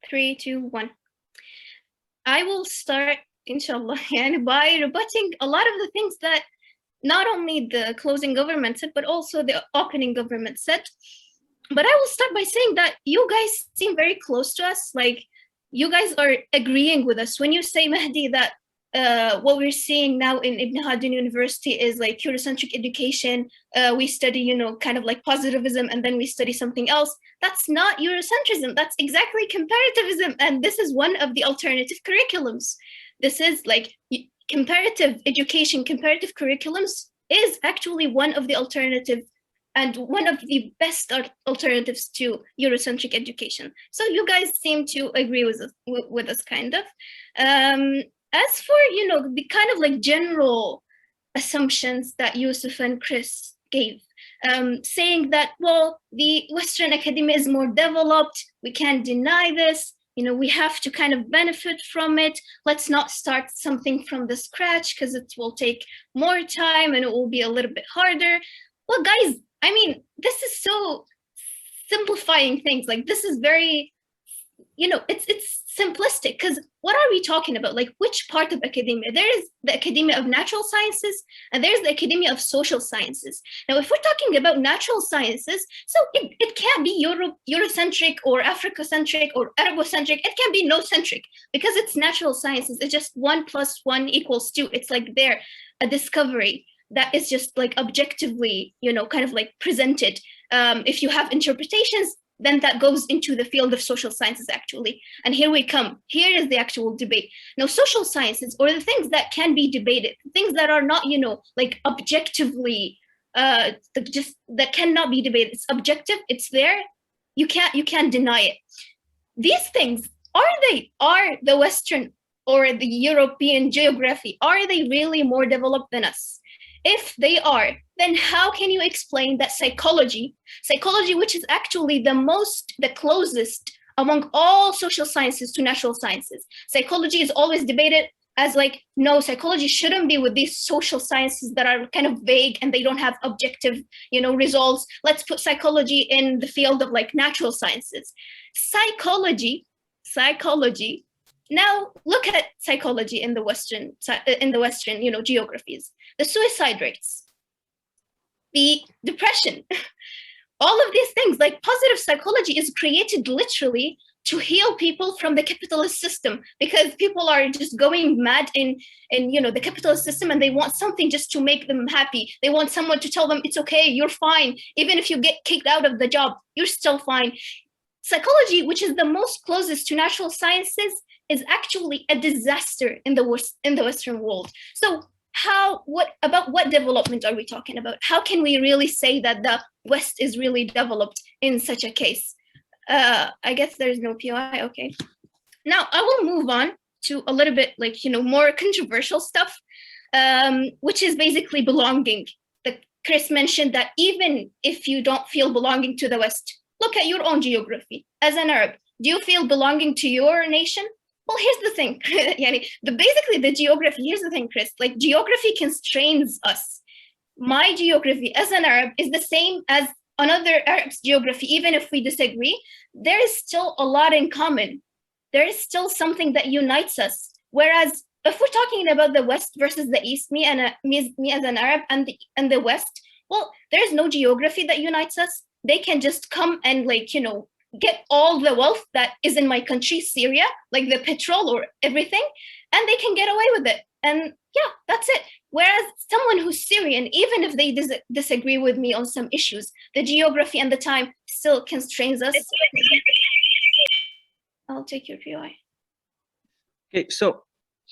3, 2, 1. I will start, inshallah, by rebutting a lot of the things that not only the closing government said, but also the opening government said. But I will start by saying that you guys seem very close to us. Like, you guys are agreeing with us when you say, Mehdi, that what we're seeing now in Ibn Khaldun University is like Eurocentric education. We study, you know, kind of like positivism, and then we study something else. That's not Eurocentrism. That's exactly comparativism. And this is one of the alternative curriculums. This is like comparative education, comparative curriculums is actually one of the alternative and one of the best alternatives to Eurocentric education. So you guys seem to agree with us kind of. As for, you know, the kind of like general assumptions that Yusuf and Chris gave, saying that, well, the Western academia is more developed, we can't deny this, we have to kind of benefit from it. Let's not start something from the scratch because it will take more time and it will be a little bit harder. Well, guys, I mean, this is so simplifying things. Like, this is very, it's simplistic, because what are we talking about? Like, which part of academia? There is the academia of natural sciences and there's the academia of social sciences. Now, if we're talking about natural sciences, so it can't be Eurocentric or Afrocentric or Arabocentric. It can be no-centric because it's natural sciences. It's just 1 + 1 = 2. It's like they're a discovery that is just like objectively, kind of like presented. If you have interpretations, then that goes into the field of social sciences, actually. And here we come. Here is the actual debate. Now, social sciences, or the things that can be debated, things that are not, like objectively, just that cannot be debated. It's objective. It's there. You can't deny it. These things, are the Western or the European geography, are they really more developed than us? If they are, then how can you explain that psychology, which is actually the closest among all social sciences to natural sciences, psychology is always debated as like, no, psychology shouldn't be with these social sciences that are kind of vague and they don't have objective, results. Let's put psychology in the field of like natural sciences. Psychology. Now look at psychology in the Western, geographies. The suicide rates, the depression, all of these things. Like, positive psychology is created literally to heal people from the capitalist system, because people are just going mad in the capitalist system, and they want something just to make them happy. They want someone to tell them it's okay, you're fine. Even if you get kicked out of the job, you're still fine. Psychology, which is the most closest to natural sciences, is actually a disaster in the Western world. So what development are we talking about? How can we really say that the West is really developed in such a case? I guess there's no POI, okay. Now I will move on to a little bit like, more controversial stuff, which is basically belonging. Chris mentioned that even if you don't feel belonging to the West, look at your own geography. As an Arab, do you feel belonging to your nation? Well, here's the thing, basically the geography, here's the thing, Chris, like geography constrains us. My geography as an Arab is the same as another Arab's geography. Even if we disagree, there is still a lot in common. There is still something that unites us. Whereas if we're talking about the West versus the East, me as an Arab and the West, well, there is no geography that unites us. They can just come and get all the wealth that is in my country, Syria, like the petrol or everything, and they can get away with it. And yeah, that's it. Whereas someone who's Syrian, even if they disagree with me on some issues, the geography and the time still constrains us. I'll take your POI. Okay, so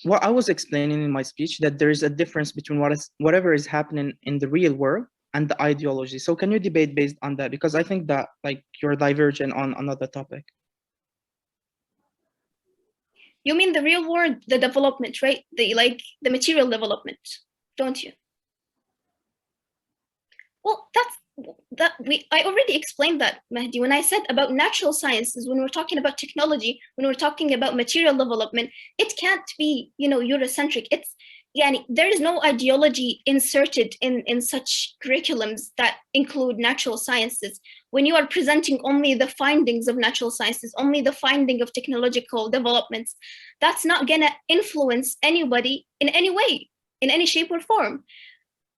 what I was explaining in my speech, that there is a difference between whatever is happening in the real world and the ideology. So can you debate based on that? Because I think that you're divergent on another topic. You mean the real world, the development, right? The material development, don't you? Well, I already explained that, Mehdi. When I said about natural sciences, when we're talking about technology, when we're talking about material development, it can't be, Eurocentric. There is no ideology inserted in such curriculums that include natural sciences. When you are presenting only the findings of natural sciences, only the finding of technological developments, that's not gonna influence anybody in any way, in any shape or form.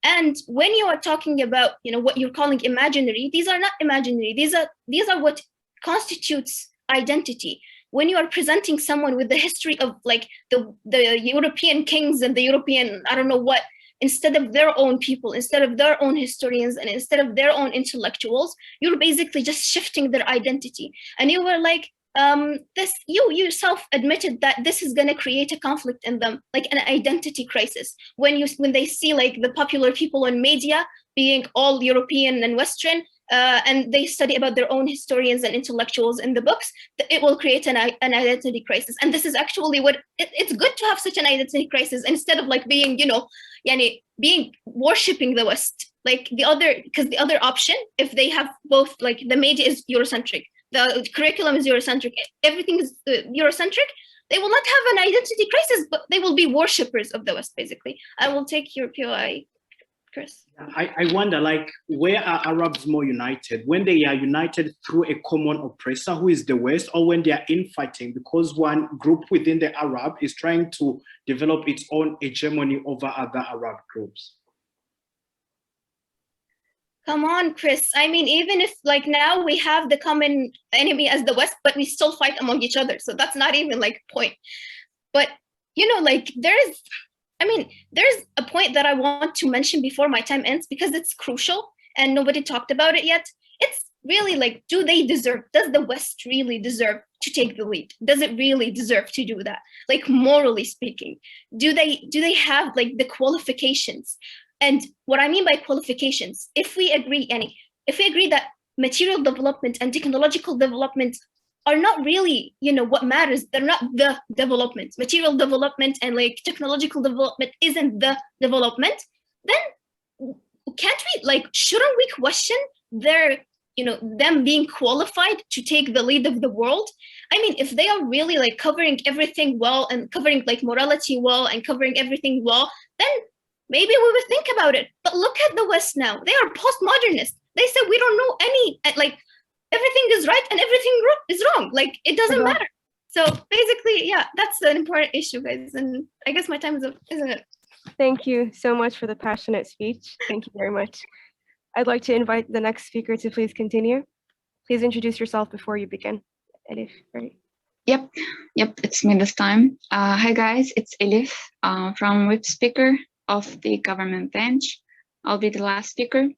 And when you are talking about, what you're calling imaginary, these are not imaginary. These are what constitutes identity. When you are presenting someone with the history of the European kings and the European, I don't know what, instead of their own people, instead of their own historians, and instead of their own intellectuals, you're basically just shifting their identity. And you were like, you yourself admitted that this is going to create a conflict in them, like an identity crisis. When they see the popular people on media being all European and Western, and they study about their own historians and intellectuals in the books, it will create an identity crisis. And this is actually what it's good to have such an identity crisis instead of being, being worshipping the West. Because the other option, if they have both, the media is Eurocentric, the curriculum is Eurocentric, everything is Eurocentric, they will not have an identity crisis, but they will be worshippers of the West, basically. I will take your POI, Chris. I wonder, like, where are Arabs more united? When they are united through a common oppressor who is the West, or when they are infighting because one group within the Arab is trying to develop its own hegemony over other Arab groups? Come on, Chris. I mean, even if like now we have the common enemy as the West, but we still fight among each other. So that's not even like a point. But, you know, like there's a point that I want to mention before my time ends because it's crucial and nobody talked about it yet. It's really like, does the West really deserve to take the lead? Does it really deserve to do that? Like, morally speaking, do they have like the qualifications? And what I mean by qualifications, if we agree that material development and technological development are not really, you know, what matters, they're not the development. Material development and like technological development isn't the development, then shouldn't we question them being qualified to take the lead of the world? I mean, if they are really like covering everything well and covering like morality well and covering everything well, then maybe we would think about it. But look at the West now. They are postmodernists. They said we don't know like everything is right and everything is wrong. Like it doesn't matter. So basically, yeah, that's an important issue, guys. And I guess my time is up, isn't it? Thank you so much for the passionate speech. Thank you very much. I'd like to invite the next speaker to please continue. Please introduce yourself before you begin. Elif, right? Yep, it's me this time. Hi guys, it's Elif from Whip Speaker of the government bench. I'll be the last speaker.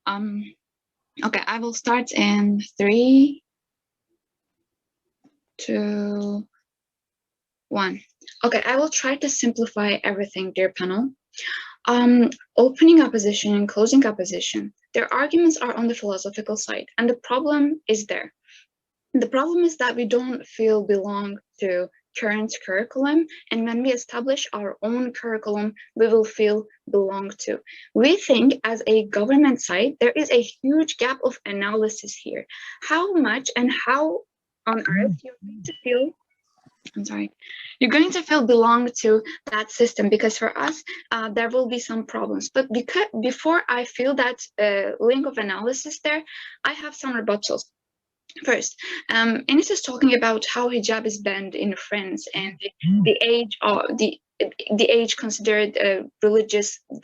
Okay, I will start in 3, 2, 1. Okay, I will try to simplify everything, dear panel. Opening opposition and closing opposition, their arguments are on the philosophical side, and the problem is there. The problem is that we don't feel belong to current curriculum, and when we establish our own curriculum, we will feel belong to. We think as a government side, there is a huge gap of analysis here. How much and how on earth you're going to feel, you're going to feel belong to that system, because for us, there will be some problems. But before I feel that link of analysis there, I have some rebuttals. First, Enis is talking about how hijab is banned in France and the age considered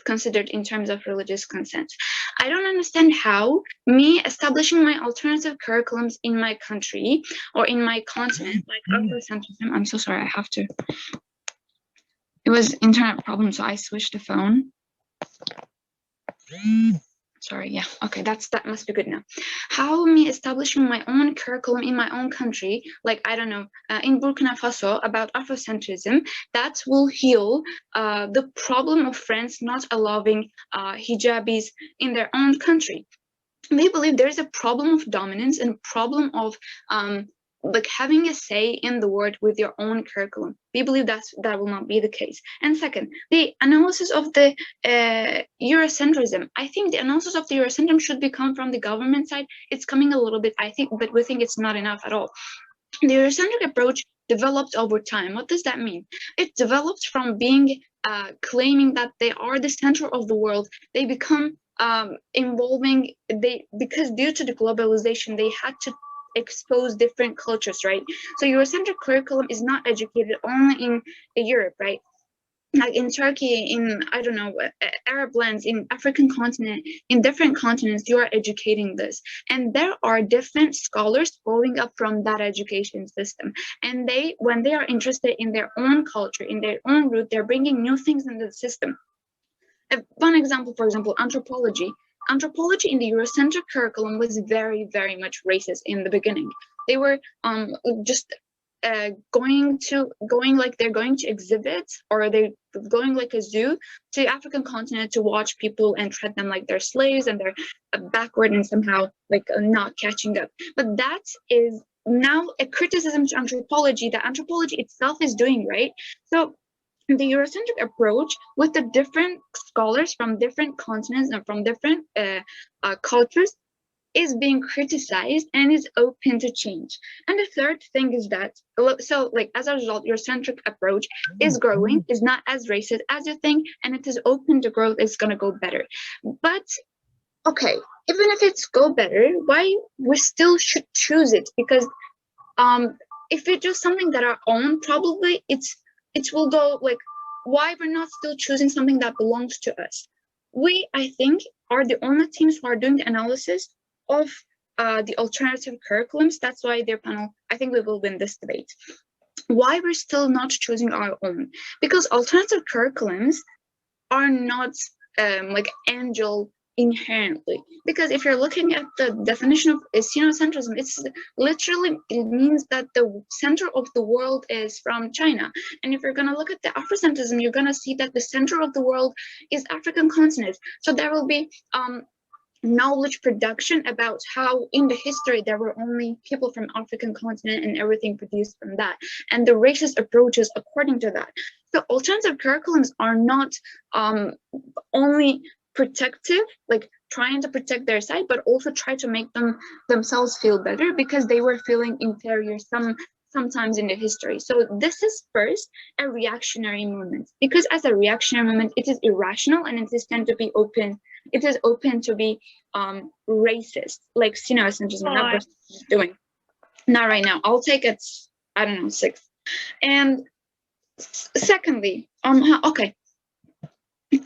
considered in terms of religious consent. I don't understand how me establishing my alternative curriculums in my country or in my continent, like Afrocentrism. I'm so sorry, I have to. It was internet problem, so I switched the phone. Sorry, yeah, okay, that must be good now. How me establishing my own curriculum in my own country, like, I don't know, in Burkina Faso about Afrocentrism, that will heal the problem of France not allowing hijabis in their own country. We believe there is a problem of dominance and a problem of like having a say in the world with your own curriculum. We believe that will not be the case. And second, the analysis of the Eurocentrism. I think the analysis of the Eurocentrism should come from the government side. It's coming a little bit, I think, but we think it's not enough at all. The Eurocentric approach developed over time. What does that mean? It developed from being claiming that they are the center of the world. They become because due to the globalization, they had to expose different cultures, right? So Eurocentric curriculum is not educated only in Europe, right? Like in Turkey, in, I don't know, Arab lands, in African continent, in different continents, you are educating this. And there are different scholars growing up from that education system. And when they are interested in their own culture, in their own root, they're bringing new things into the system. One example, for example, anthropology. Anthropology in the Eurocentric curriculum was very, very much racist in the beginning. They were just going like they're going to exhibits, or they're going like a zoo to African continent to watch people and treat them like they're slaves and they're backward and somehow like not catching up. But that is now a criticism to anthropology that anthropology itself is doing, right? So the Eurocentric approach with the different scholars from different continents and from different cultures is being criticized and is open to change. And the third thing is that, so like as a result, Eurocentric approach is growing, is not as racist as you think, and it is open to growth, it's going to go better. But okay, even if it's go better, why we still should choose it? Because if we do something that our own, probably it will go like, why we're not still choosing something that belongs to us? We, I think, are the only teams who are doing the analysis of the alternative curriculums. That's why their panel, I think we will win this debate. Why we're still not choosing our own? Because alternative curriculums are not like angel inherently. Because if you're looking at the definition of Sinocentrism, it's literally, it means that the center of the world is from China. And if you're going to look at the Afrocentrism, you're going to see that the center of the world is African continent. So there will be knowledge production about how in the history there were only people from African continent and everything produced from that, and the racist approaches according to that. So alternative curriculums are not only protective, like trying to protect their side, but also try to make themselves feel better because they were feeling inferior sometimes in the history. So this is first a reactionary movement, because as a reactionary movement, it is irrational and it is tend to be open. It is open to be racist, like Sinocentrism not doing. Not right now. I'll take it, I don't know, 6. And secondly, okay,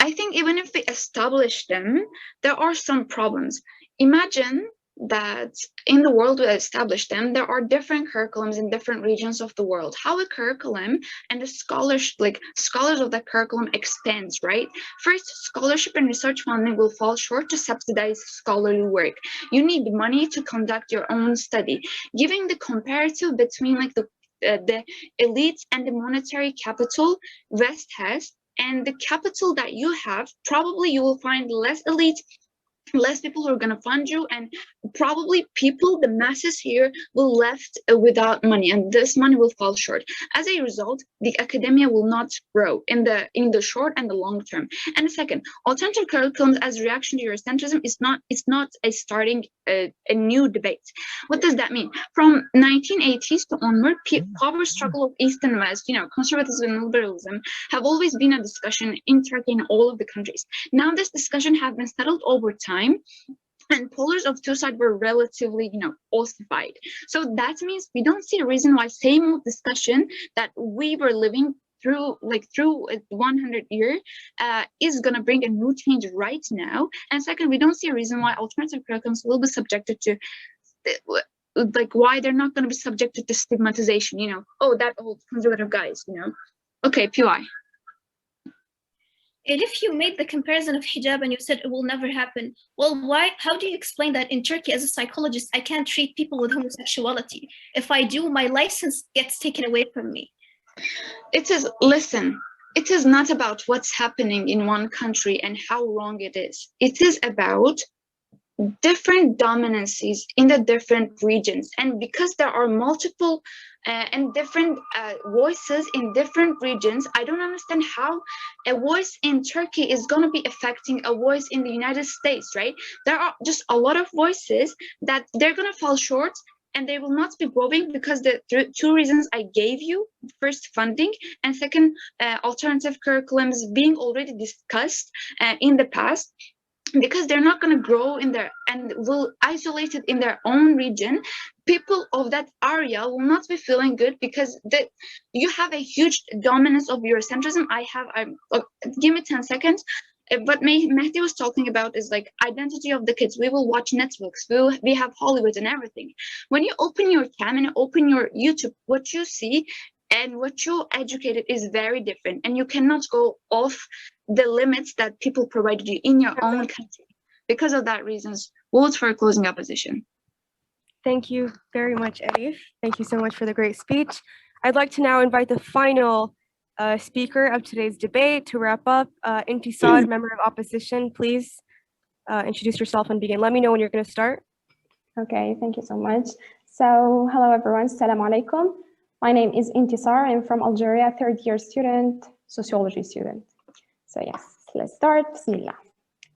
I think even if we establish them, there are some problems. Imagine that in the world we establish them, there are different curriculums in different regions of the world. How a curriculum and the scholars of the curriculum expands, right? First, scholarship and research funding will fall short to subsidize scholarly work. You need money to conduct your own study. Giving the comparative between like the elites and the monetary capital West has, and the capital that you have, probably you will find less elite, less people who are going to fund you, and probably people, the masses here, will left without money, and this money will fall short. As a result, the academia will not grow in the short and the long term. And second, alternative curriculums as reaction to Eurocentrism is not a starting a new debate. What does that mean? From 1980s to onward, power struggle of East and West, conservatism and liberalism have always been a discussion in Turkey and all of the countries. Now this discussion has been settled over time, and polars of two sides were relatively, ossified. So that means we don't see a reason why same old discussion that we were living through 100 years is going to bring a new change right now. And second, we don't see a reason why alternative curriculums will be subjected to, why they're not going to be subjected to stigmatization, oh, that old conservative guys, Okay, PY. And if you made the comparison of hijab and you said it will never happen, well, why? How do you explain that in Turkey as a psychologist, I can't treat people with homosexuality? If I do, my license gets taken away from me. Listen, it is not about what's happening in one country and how wrong it is. It is about different dominances in the different regions. And because there are multiple and different voices in different regions, I don't understand how a voice in Turkey is going to be affecting a voice in the United States, right? There are just a lot of voices that they're going to fall short and they will not be growing because the two reasons I gave you: first, funding, and second, alternative curriculums being already discussed in the past. Because they're not going to grow in there and will isolate it in their own region, people of that area will not be feeling good because you have a huge dominance of Eurocentrism. Give me 10 seconds. What Mehdi was talking about is like identity of the kids. We will watch Netflix. We have Hollywood and everything. When you open your cam and open your YouTube, what you see and what you educated is very different, and you cannot go off the limits that people provided you in your own country. Because of that reasons, vote for closing opposition. Thank you very much, Elif. Thank you so much for the great speech. I'd like to now invite the final speaker of today's debate to wrap up. Intissar, member of opposition, please introduce yourself and begin. Let me know when you're going to start. Okay, thank you so much. So, hello everyone, Assalamu alaikum. My name is Intissar. I'm from Algeria, third-year student, sociology student. So yes, let's start. Bismillah.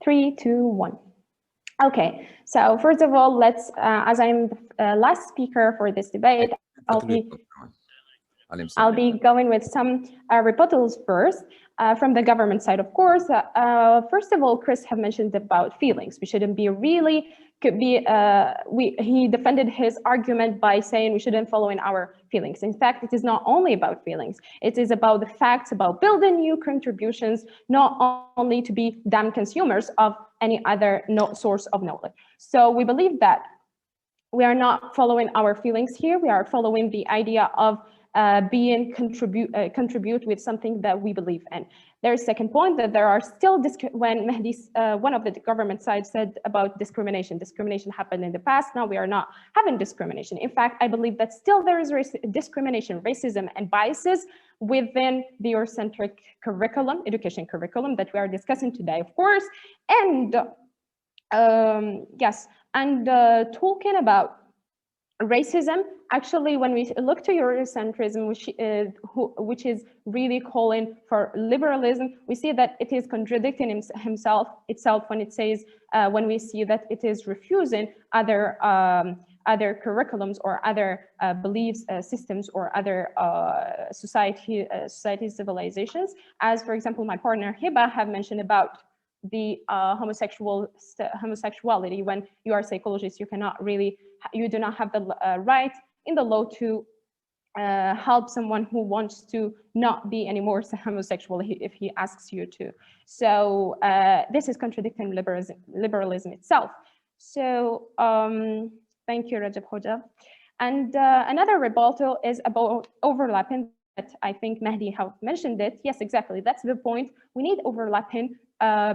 3, 2, 1. Okay, so first of all, let's, as I'm the last speaker for this debate, I'll be going with some rebuttals first from the government side, of course. First of all, Chris have mentioned about feelings. We shouldn't be really, he defended his argument by saying we shouldn't follow in our feelings. In fact, it is not only about feelings. It is about the facts, about building new contributions, not only to be damn consumers of any other source of knowledge. So we believe that we are not following our feelings here. We are following the idea of contribute with something that we believe in. There's a second point that there are still, when Mehdi, one of the government sides said about discrimination happened in the past. Now we are not having discrimination. In fact, I believe that still there is discrimination, racism, and biases within the Eurocentric curriculum, education curriculum that we are discussing today, of course. And yes, and talking about racism, actually, when we look to Eurocentrism, which is really calling for liberalism, we see that it is contradicting itself when it says, when we see that it is refusing other curriculums or other beliefs, systems, or other society civilizations. As for example, my partner Heba have mentioned about the homosexuality. When you are a psychologist, you cannot really, you do not have the right in the law to help someone who wants to not be anymore homosexual if he asks you to. So this is contradicting liberalism itself. So thank you, Rajab Hoja. And another rebuttal is about overlapping. That I think Mehdi have mentioned it. Yes, exactly. That's the point. We need overlapping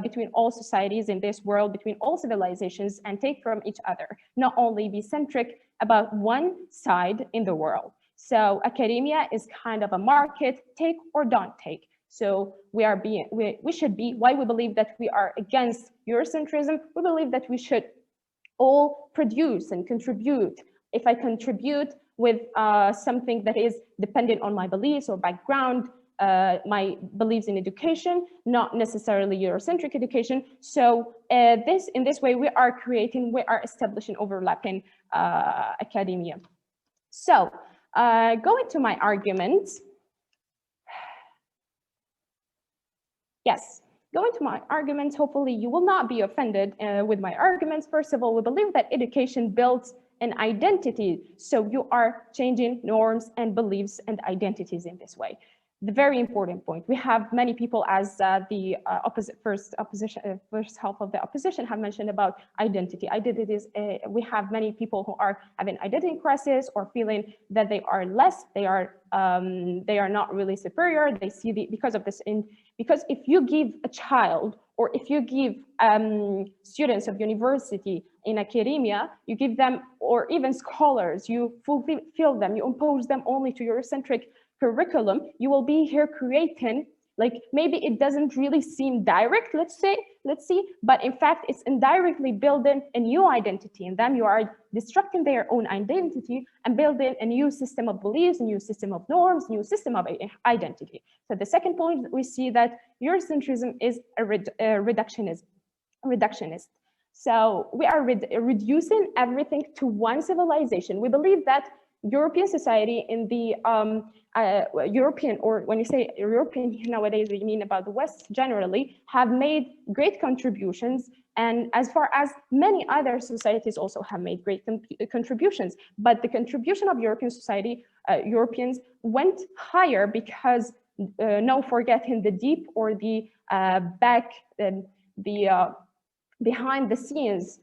between all societies in this world, between all civilizations, and take from each other, not only be centric about one side in the world. So academia is kind of a market, take or don't take. So we should be, why we believe that we are against Eurocentrism, we believe that we should all produce and contribute. If I contribute with something that is dependent on my beliefs or background, my beliefs in education, not necessarily Eurocentric education. So in this way, we are establishing overlapping academia. So going to my arguments. Yes, going to my arguments, hopefully you will not be offended with my arguments. First of all, we believe that education builds an identity. So you are changing norms and beliefs and identities in this way. The very important point. We have many people, as the first half of the opposition have mentioned about identity. Identities. We have many people who are having identity crisis or feeling that they are less. They are not really superior. They see because of this. Because if you give a child, or if you give students of university in academia, you give them, or even scholars, you fulfill them, you impose them only to Eurocentric curriculum, you will be here creating, like, maybe it doesn't really seem direct, let's see, but in fact it's indirectly building a new identity in them. You are destructing their own identity and building a new system of beliefs, a new system of norms, new system of identity. So the second point, we see that Eurocentrism is a reductionist. So we are reducing everything to one civilization. We believe that European society in the European, or when you say European nowadays, you mean about the West generally, have made great contributions. And as far as many other societies also have made great contributions. But the contribution of European society, Europeans went higher because no forgetting the deep or the behind the scenes,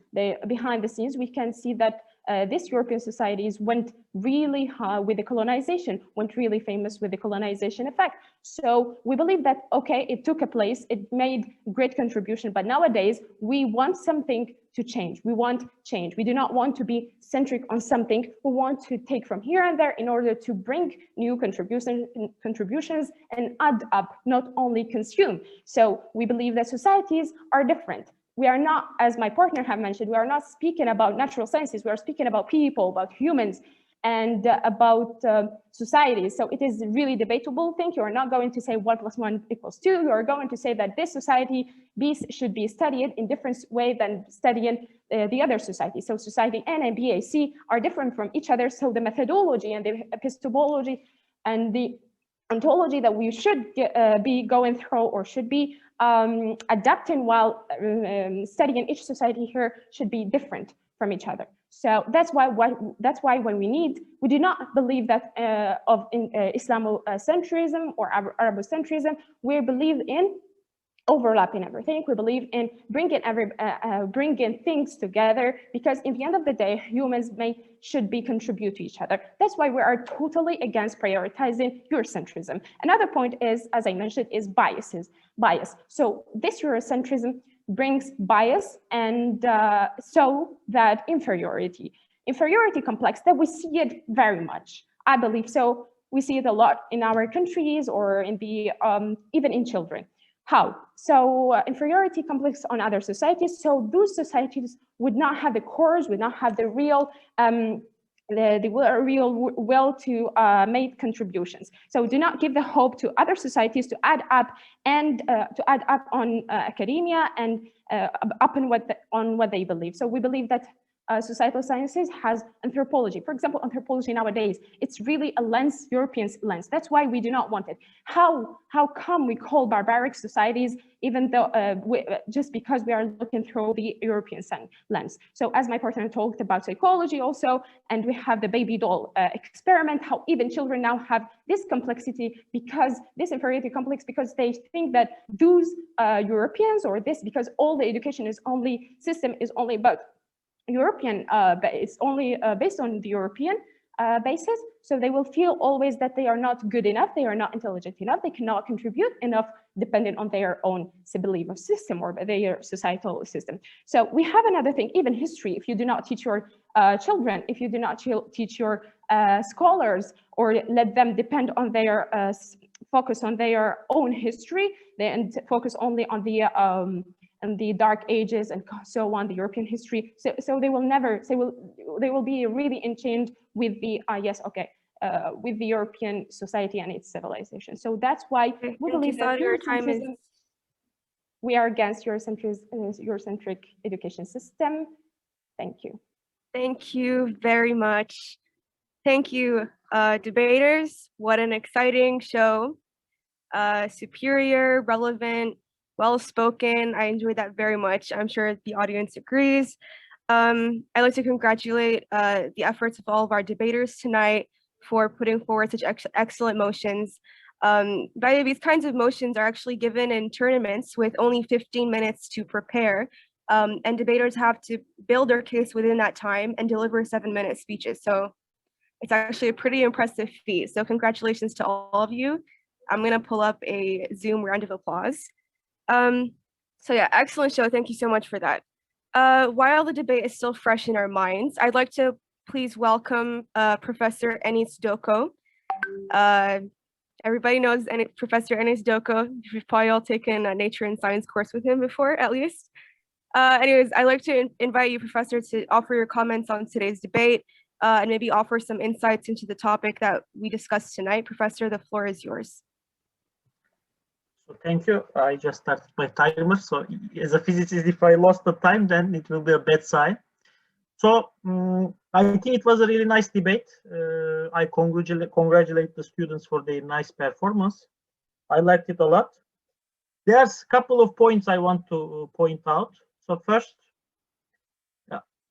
we can see that these European societies went really with the colonization, went really famous with the colonization effect. So we believe that, okay, it took a place, it made great contribution, but nowadays we want something to change. We want change. We do not want to be centric on something. We want to take from here and there in order to bring new contributions and add up, not only consume. So we believe that societies are different. We are not, as my partner have mentioned, we are not speaking about natural sciences. We are speaking about people, about humans. and about societies. So it is really debatable thing. You are not going to say 1 + 1 = 2. You are going to say that this society should be studied in different way than studying the other society. So society N and BAC are different from each other. So the methodology and the epistemology and the ontology that we should be going through or should be adapting while studying each society here should be different from each other. So that's why when we do not believe that in Islamocentrism or Arabocentrism. We believe in overlapping everything. We believe in bringing things together, because in the end of the day, humans should be contribute to each other. That's why we are totally against prioritizing Eurocentrism. Another point is, as I mentioned, is bias. So this Eurocentrism brings bias and so that inferiority complex that we see it very much. I believe so. We see it a lot in our countries or in the even in children. How? So inferiority complex on other societies. So those societies would not have the courage, would not have the real will to make contributions. So do not give the hope to other societies to add up and on academia and up on what they believe. So we believe that societal sciences has anthropology. For example, anthropology nowadays, it's really a lens, European lens. That's why we do not want it. How come we call barbaric societies, even though just because we are looking through the European lens? So as my partner talked about psychology also, and we have the baby doll experiment, how even children now have this complexity, because this inferiority complex, because they think that those Europeans or this, because all the education is only system is only about European, it's only based on the European basis. So they will feel always that they are not good enough, they are not intelligent enough, they cannot contribute enough, dependent on their own belief system or their societal system. So we have another thing, even history. If you do not teach your children, if you do not teach your scholars or let them depend on their focus on their own history, and focus only on the and the Dark Ages and so on, the European history. So they will never, they will be really enchained with the, with the European society and its civilization. So that's why we believe that we are against Eurocentric education system. Thank you. Thank you very much. Thank you, debaters. What an exciting show. Superior, relevant, well-spoken. I enjoyed that very much. I'm sure the audience agrees. I'd like to congratulate the efforts of all of our debaters tonight for putting forward such excellent motions. By the way, these kinds of motions are actually given in tournaments with only 15 minutes to prepare, and debaters have to build their case within that time and deliver 7-minute speeches. So it's actually a pretty impressive feat. So congratulations to all of you. I'm gonna pull up a Zoom round of applause. So yeah, excellent show. Thank you so much for that. While the debate is still fresh in our minds, I'd like to please welcome Professor Enis Sudoko. Everybody knows Professor Enis Sudoko. You've probably all taken a nature and science course with him before, at least. Anyways, I'd like to invite you, Professor, to offer your comments on today's debate and maybe offer some insights into the topic that we discussed tonight. Professor, the floor is yours. So thank you. I just started my timer. So as a physicist, if I lost the time, then it will be a bad sign. So I think it was a really nice debate. I congratulate the students for their nice performance. I liked it a lot. There's a couple of points I want to point out. So first,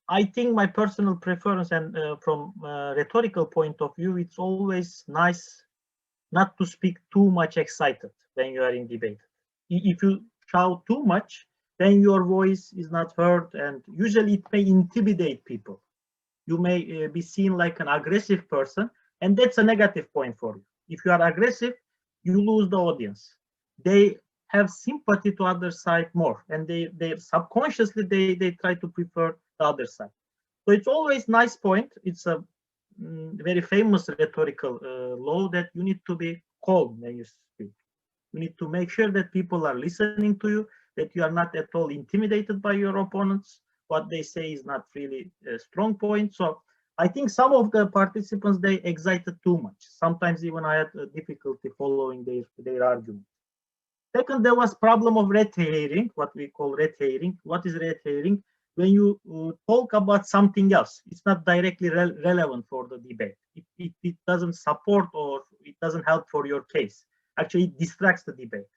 I think my personal preference and from a rhetorical point of view, it's always nice not to speak too much excited when you are in debate. If you shout too much, then your voice is not heard, and usually it may intimidate people. You may be seen like an aggressive person, and that's a negative point for you. If you are aggressive, you lose the audience. They have sympathy to other side more, and they subconsciously they try to prefer the other side. So it's always nice point. It's a very famous rhetorical law that you need to be calm when you speak. You need to make sure that people are listening to you, that you are not at all intimidated by your opponents. What they say is not really a strong point. So I think some of the participants, they excited too much. Sometimes even I had difficulty following their argument. Second, there was problem of red herring, what we call red herring. What is red herring? When you talk about something else, it's not directly relevant for the debate. It doesn't support or it doesn't help for your case. Actually, it distracts the debate.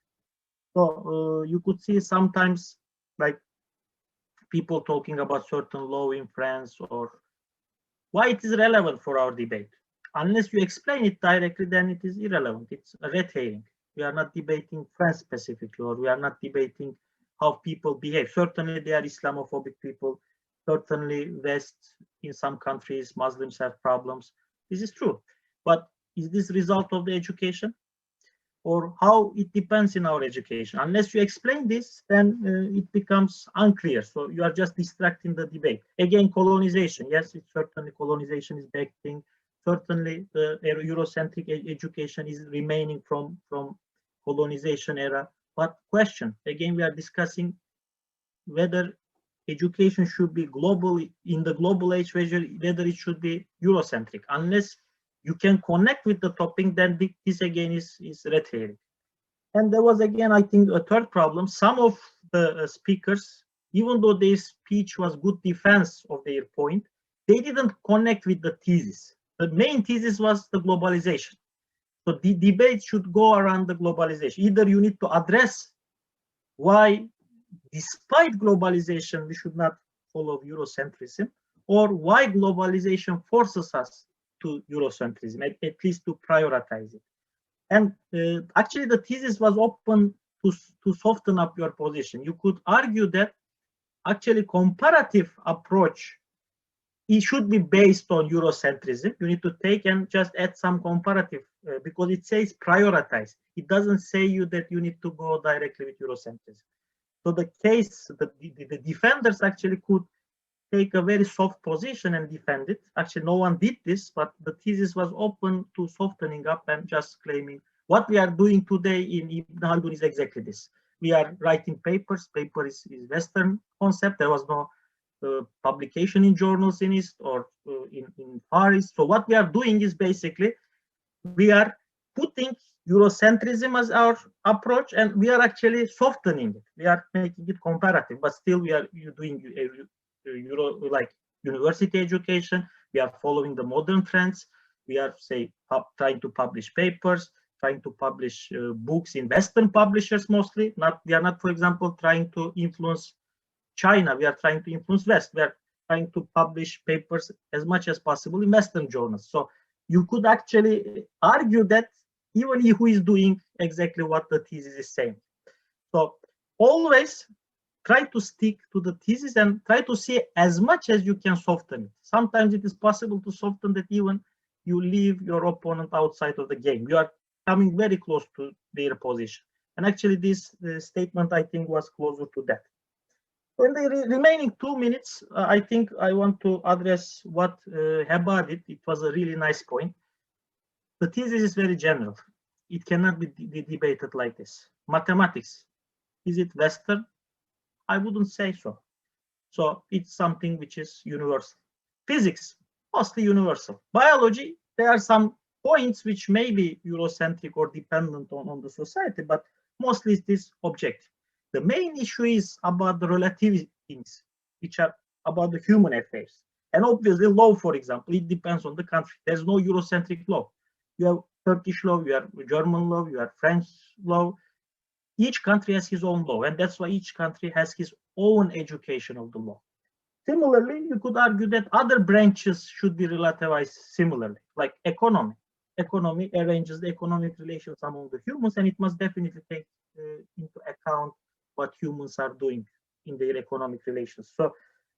So you could see sometimes like people talking about certain law in France or why it is relevant for our debate. Unless you explain it directly, then it is irrelevant. It's a red herring. We are not debating France specifically, or we are not debating how people behave. Certainly, they are Islamophobic people. Certainly, West, in some countries, Muslims have problems. This is true. But is this result of the education? Or how it depends in our education? Unless you explain this, then it becomes unclear. So you are just distracting the debate. Again, colonization. Yes, it's certainly colonization is back thing. Certainly, the Eurocentric education is remaining from colonization era. But question, again, we are discussing whether education should be global in the global age, whether it should be Eurocentric. Unless you can connect with the topic, then this again is red herring. And there was again, I think, a third problem. Some of the speakers, even though their speech was good defense of their point, they didn't connect with the thesis. The main thesis was the globalization. So the debate should go around the globalization. Either you need to address why, despite globalization, we should not follow Eurocentrism, or why globalization forces us to Eurocentrism, at least to prioritize it. And actually, the thesis was open to soften up your position. You could argue that actually comparative approach, it should be based on Eurocentrism. You need to take and just add some comparative because it says prioritize. It doesn't say you that you need to go directly with Eurocentrism. So the case, the defenders actually could take a very soft position and defend it. Actually, no one did this, but the thesis was open to softening up and just claiming what we are doing today in Ibn Khaldun is exactly this. We are writing papers. Paper is Western concept. There was no publication in journals in East or in Far East. So what we are doing is basically we are putting Eurocentrism as our approach, and we are actually softening it. We are making it comparative, but still we are doing like university education. We are following the modern trends. We are trying to publish papers, trying to publish books in Western publishers mostly. We are not, for example, trying to influence China. We are trying to influence West. We are trying to publish papers as much as possible in Western journals. So you could actually argue that even who is doing exactly what the thesis is saying. So always try to stick to the thesis and try to see as much as you can soften it. Sometimes it is possible to soften that even you leave your opponent outside of the game. You are coming very close to their position. And actually this statement, I think, was closer to that. In the remaining 2 minutes, I think I want to address what Heba did. It was a really nice point. The thesis is very general. It cannot be debated like this. Mathematics, is it Western? I wouldn't say so. So it's something which is universal. Physics, mostly universal. Biology, there are some points which may be Eurocentric or dependent on the society, but mostly it is objective. The main issue is about the relative things, which are about the human affairs. And obviously law, for example, it depends on the country. There's no Eurocentric law. You have Turkish law, you have German law, you have French law. Each country has his own law, and that's why each country has his own education of the law. Similarly, you could argue that other branches should be relativized similarly, like economy. Economy arranges the economic relations among the humans, and it must definitely take into account what humans are doing in their economic relations. So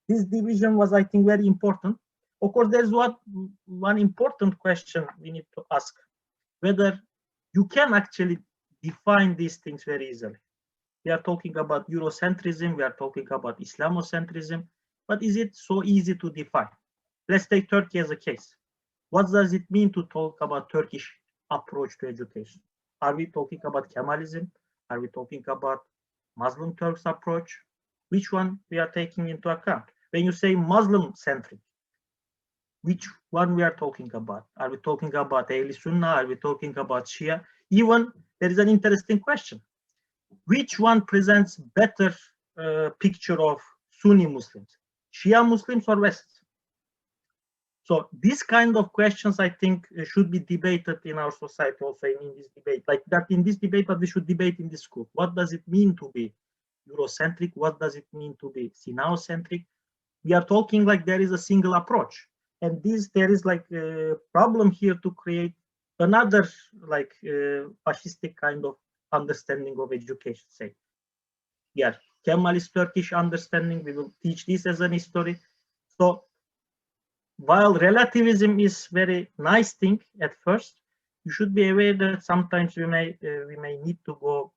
this division was, I think, very important. Of course, there's one important question we need to ask, whether you can actually define these things very easily. We are talking about Eurocentrism, we are talking about Islamocentrism, but is it so easy to define? Let's take Turkey as a case. What does it mean to talk about Turkish approach to education? Are we talking about Kemalism? Are we talking about Muslim Turks approach? Which one we are taking into account? When you say Muslim-centric, which one we are talking about. Are we talking about Ahl Sunnah? Are we talking about Shia? Even there is an interesting question. Which one presents better picture of Sunni Muslims? Shia Muslims or West? So these kind of questions, I think, should be debated in our society also in this debate. Like that in this debate, but we should debate in this school. What does it mean to be Eurocentric? What does it mean to be Sinocentric? We are talking like there is a single approach. And there is like a problem here to create another like fascistic kind of understanding of education. Say, yeah, Kemalist Turkish understanding, we will teach this as an history. So while relativism is very nice thing at first, you should be aware that sometimes we may need to go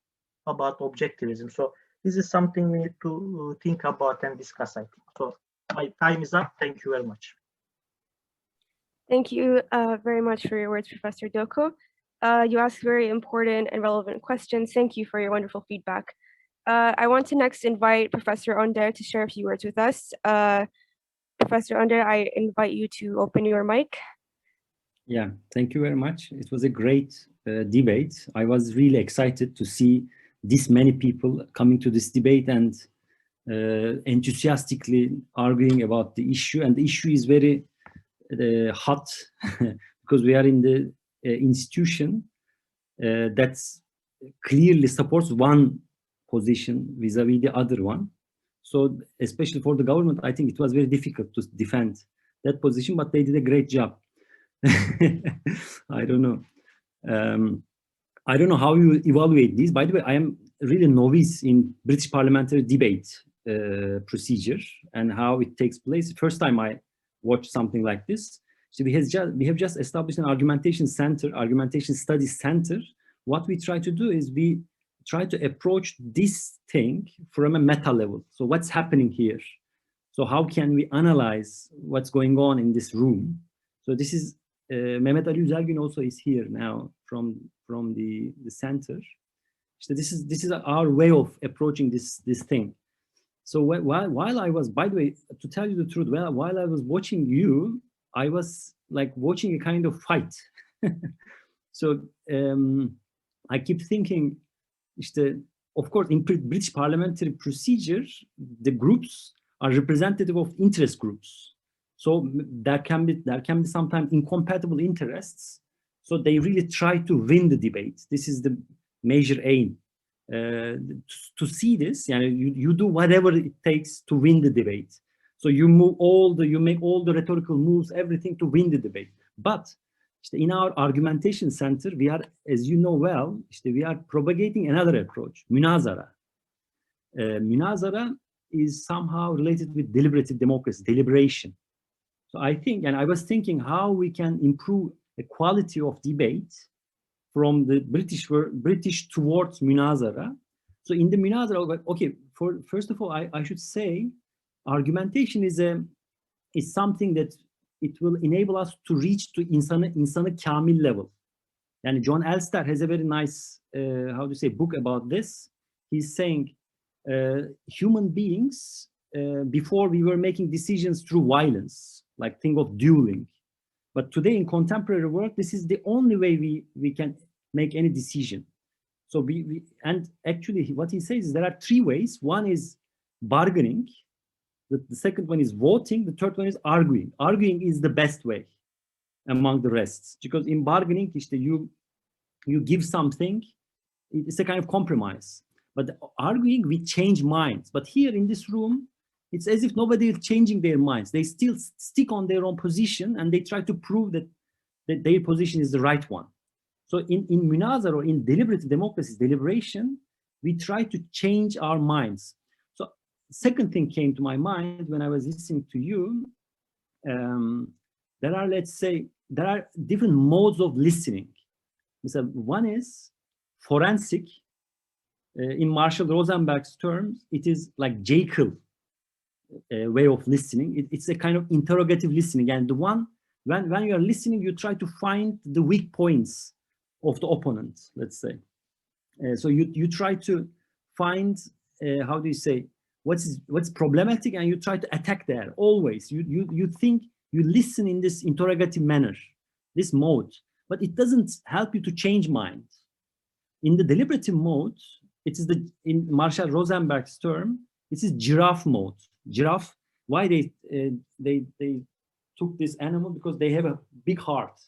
about objectivism. So this is something we need to think about and discuss, I think. So my time is up. Thank you very much. Thank you very much for your words, Professor Doko. You asked very important and relevant questions. Thank you for your wonderful feedback. I want to next invite Professor Önder to share a few words with us. Professor Önder, I invite you to open your mic. Yeah, thank you very much. It was a great debate. I was really excited to see this many people coming to this debate and enthusiastically arguing about the issue. And the issue is very hot because we are in the institution that clearly supports one position vis-a-vis the other one. So especially for the government, I think it was very difficult to defend that position, but they did a great job. I don't know. I don't know how you evaluate this. By the way, I am really novice in British parliamentary debate procedure and how it takes place. First time I watched something like this. So we have just established an argumentation center, argumentation studies center. What we try to do is we try to approach this thing from a meta level. So what's happening here? So how can we analyze what's going on in this room? So this is Mehmet Ali Üzergün also is here now from the center. So this is our way of approaching this thing. So while I was, by the way, to tell you the truth, while I was watching you, I was like watching a kind of fight. So I keep thinking, of course, in British parliamentary procedure, the groups are representative of interest groups. So there can be sometimes incompatible interests. So they really try to win the debate. This is the major aim. To see this, you do whatever it takes to win the debate. So you make all the rhetorical moves, everything to win the debate. But in our argumentation center, we are, as you know well, we are propagating another approach, Munazara. Munazara is somehow related with deliberative democracy, deliberation. So I think, and I was thinking how we can improve the quality of debate from the British towards Munazara. So in the Munazara, okay, first of all, I should say, argumentation is something that it will enable us to reach to insanı kamil level. And John Elster has a very nice, book about this. He's saying human beings, before we were making decisions through violence, like think of dueling. But today in contemporary work, this is the only way we can make any decision. So and actually what he says is there are three ways. One is bargaining. The second one is voting. The third one is arguing. Arguing is the best way among the rest, because in bargaining, you give something, it's a kind of compromise. But arguing, we change minds. But here in this room, it's as if nobody is changing their minds. They still stick on their own position and they try to prove that their position is the right one. So in Munazara or in deliberative democracy, deliberation, we try to change our minds. Second thing came to my mind when I was listening to you. There are different modes of listening. So one is forensic. In Marshall Rosenberg's terms, it is like Jekyll way of listening. It's a kind of interrogative listening. And the one, when you are listening, you try to find the weak points of the opponent, let's say. So you try to find, what's problematic, and you try to attack there always. You think you listen in this interrogative manner, this mode, but it doesn't help you to change mind. In the deliberative mode, it is in Marshall Rosenberg's term, this is giraffe mode. Giraffe, why they took this animal? Because they have a big heart.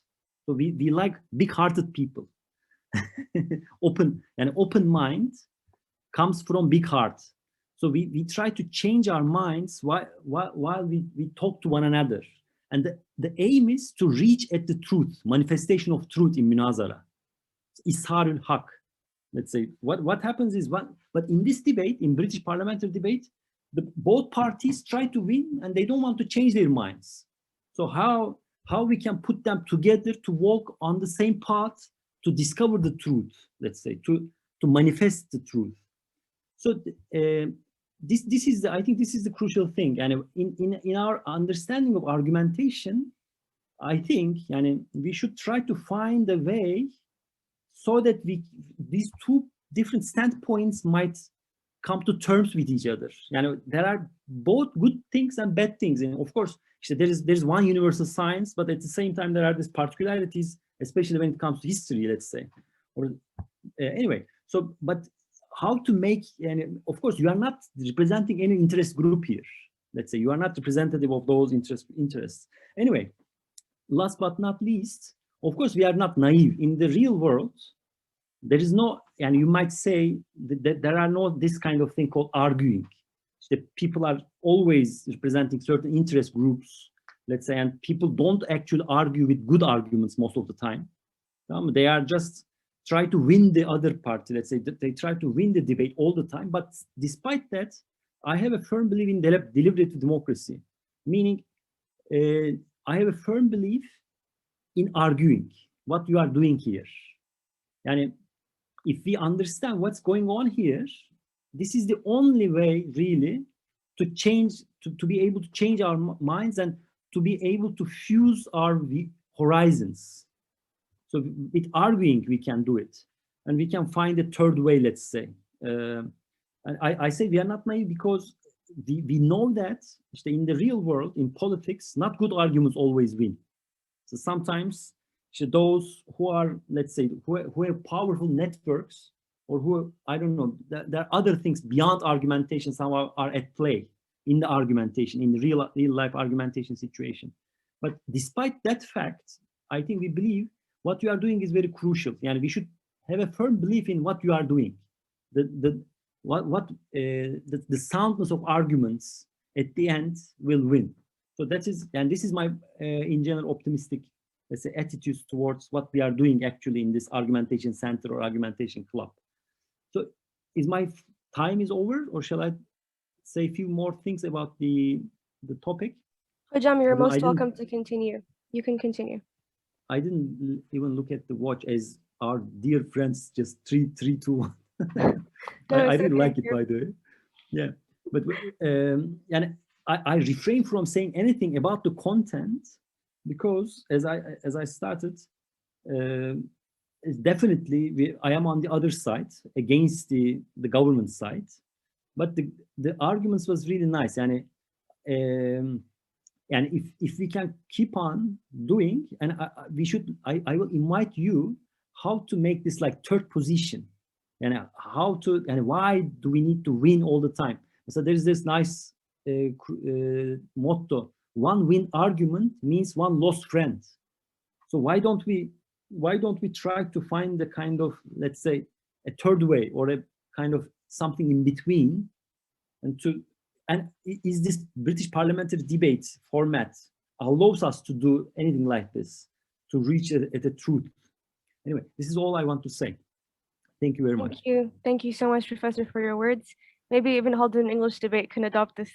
So we like big-hearted people. An open mind comes from big heart. So we try to change our minds while we talk to one another. And the aim is to reach at the truth, manifestation of truth in Munazara. Isharul Haq. Let's say what happens is but in this debate, in British parliamentary debate, both parties try to win and they don't want to change their minds. So how we can put them together to walk on the same path to discover the truth, let's say, to manifest the truth. So this is I think this is the crucial thing. And in our understanding of argumentation, I think we should try to find a way so that these two different standpoints might come to terms with each other. There are both good things and bad things, and of course there's one universal science, but at the same time there are these particularities, especially when it comes to history, let's say. Or anyway, so but how to make, and of course you are not representing any interest group here. Let's say you are not representative of those interests. Anyway, last but not least, of course we are not naive. In the real world, there is no, and you might say that there are no this kind of thing called arguing. The people are always representing certain interest groups, let's say, and people don't actually argue with good arguments most of the time. They are just try to win the other party, let's say, they try to win the debate all the time. But despite that, I have a firm belief in deliberative democracy, meaning I have a firm belief in arguing what you are doing here. And if we understand what's going on here, this is the only way really to change, to be able to change our minds and to be able to fuse our horizons. So with arguing, we can do it. And we can find a third way, let's say. And I say we are not naive because we know that in the real world, in politics, not good arguments always win. So sometimes those who are, let's say, who have powerful networks, or who, I don't know, there are other things beyond argumentation somehow are at play in the argumentation, in the real life argumentation situation. But despite that fact, I think we believe what you are doing is very crucial. And we should have a firm belief in what you are doing. The soundness of arguments at the end will win. So that is, and this is my, in general, optimistic, let's say, attitudes towards what we are doing actually in this argumentation center or argumentation club. So is my time is over, or shall I say a few more things about the topic? Hojam, you're most welcome to continue. You can continue. I didn't even look at the watch as our dear friends, just 3, 2, 1. No, I didn't like it, by the way. Yeah, but and I refrain from saying anything about the content because as I started, definitely I am on the other side against the government side, but the arguments was really nice, and if we can keep on doing, and we should, I will invite you how to make this like third position, and how to, and why do we need to win all the time? So there's this nice motto: one win argument means one lost friend. So why don't we try to find the kind of, let's say, a third way, or a kind of something in between, and is this British parliamentary debate format allows us to do anything like this, to reach at the truth. Anyway, this is all I want to say. Thank you very much. Thank you so much, Professor, for your words. Maybe even Haldun English debate can adopt this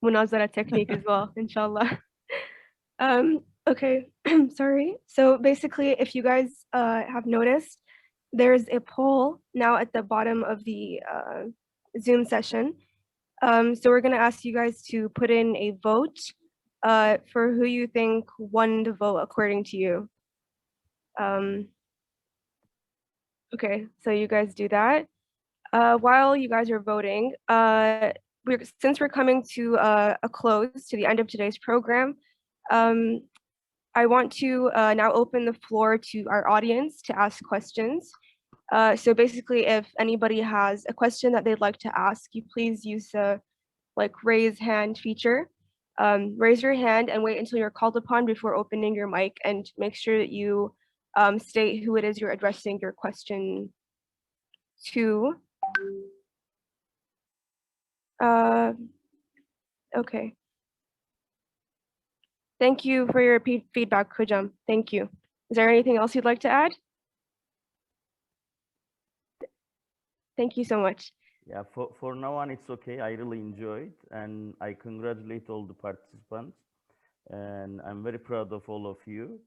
munazara technique as well, inshallah. Okay, sorry. So basically, if you guys have noticed, there's a poll now at the bottom of the Zoom session. So we're going to ask you guys to put in a vote for who you think won the vote according to you. Okay, so you guys do that. While you guys are voting, since we're coming to a close, to the end of today's program, I want to now open the floor to our audience to ask questions. So basically, if anybody has a question that they'd like to ask, you please use the raise hand feature. Raise your hand and wait until you're called upon before opening your mic, and make sure that you state who it is you're addressing your question to. Okay. Thank you for your feedback, Kujam. Thank you. Is there anything else you'd like to add? Thank you so much. Yeah, for now on, it's okay. I really enjoyed, and I congratulate all the participants, and I'm very proud of all of you.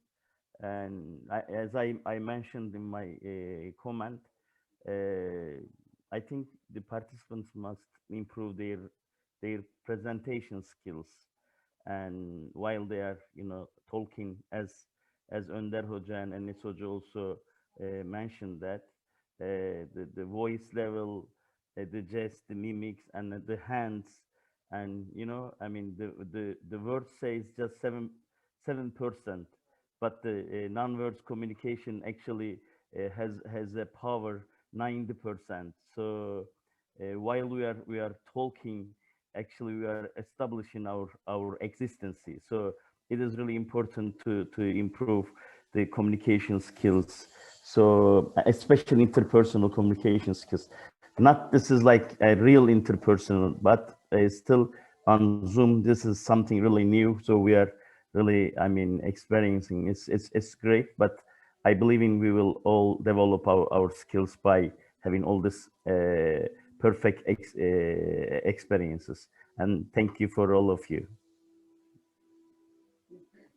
And as I mentioned in my comment, I think the participants must improve their presentation skills, and while they are talking, as Önder Hoca and Enis Hoca also mentioned that the voice level, the gesture, the mimics, and the hands, and I mean the word says just 7%, but the non-words communication actually has a power 90%. So while we are talking, actually we are establishing our existence. So it is really important to improve the communication skills. So especially interpersonal communication skills. Not this is like a real interpersonal, but still on Zoom, this is something really new. So we are really, I mean, experiencing. It's great, but I believe we will all develop our skills by having all this perfect experiences. And thank you for all of you.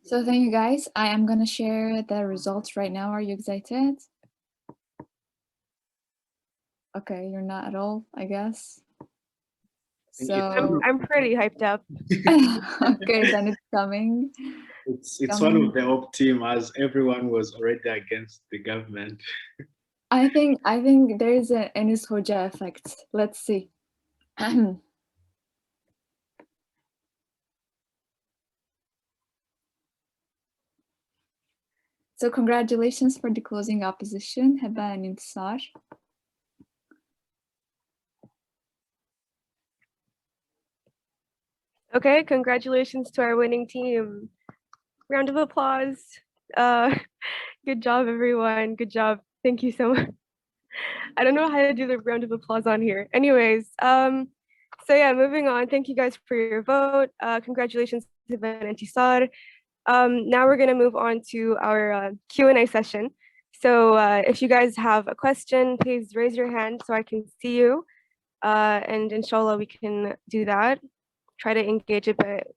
So thank you guys. I am going to share the results right now. Are you excited? Okay, you're not at all, I guess. So I'm pretty hyped up. Okay, then it's coming. It's one of the op team, as everyone was already against the government. I think there is an Enis Hoca effect. Let's see. So congratulations for the closing opposition, Heba and Intissar. Okay, congratulations to our winning team. Round of applause. Good job, everyone. Good job. Thank you so much. I don't know how to do the round of applause on here. Anyways, so yeah, moving on. Thank you guys for your vote. Congratulations to Heba and Intissar. Now we're going to move on to our Q&A session. So if you guys have a question, please raise your hand so I can see you. And inshallah, we can do that. Try to engage a bit.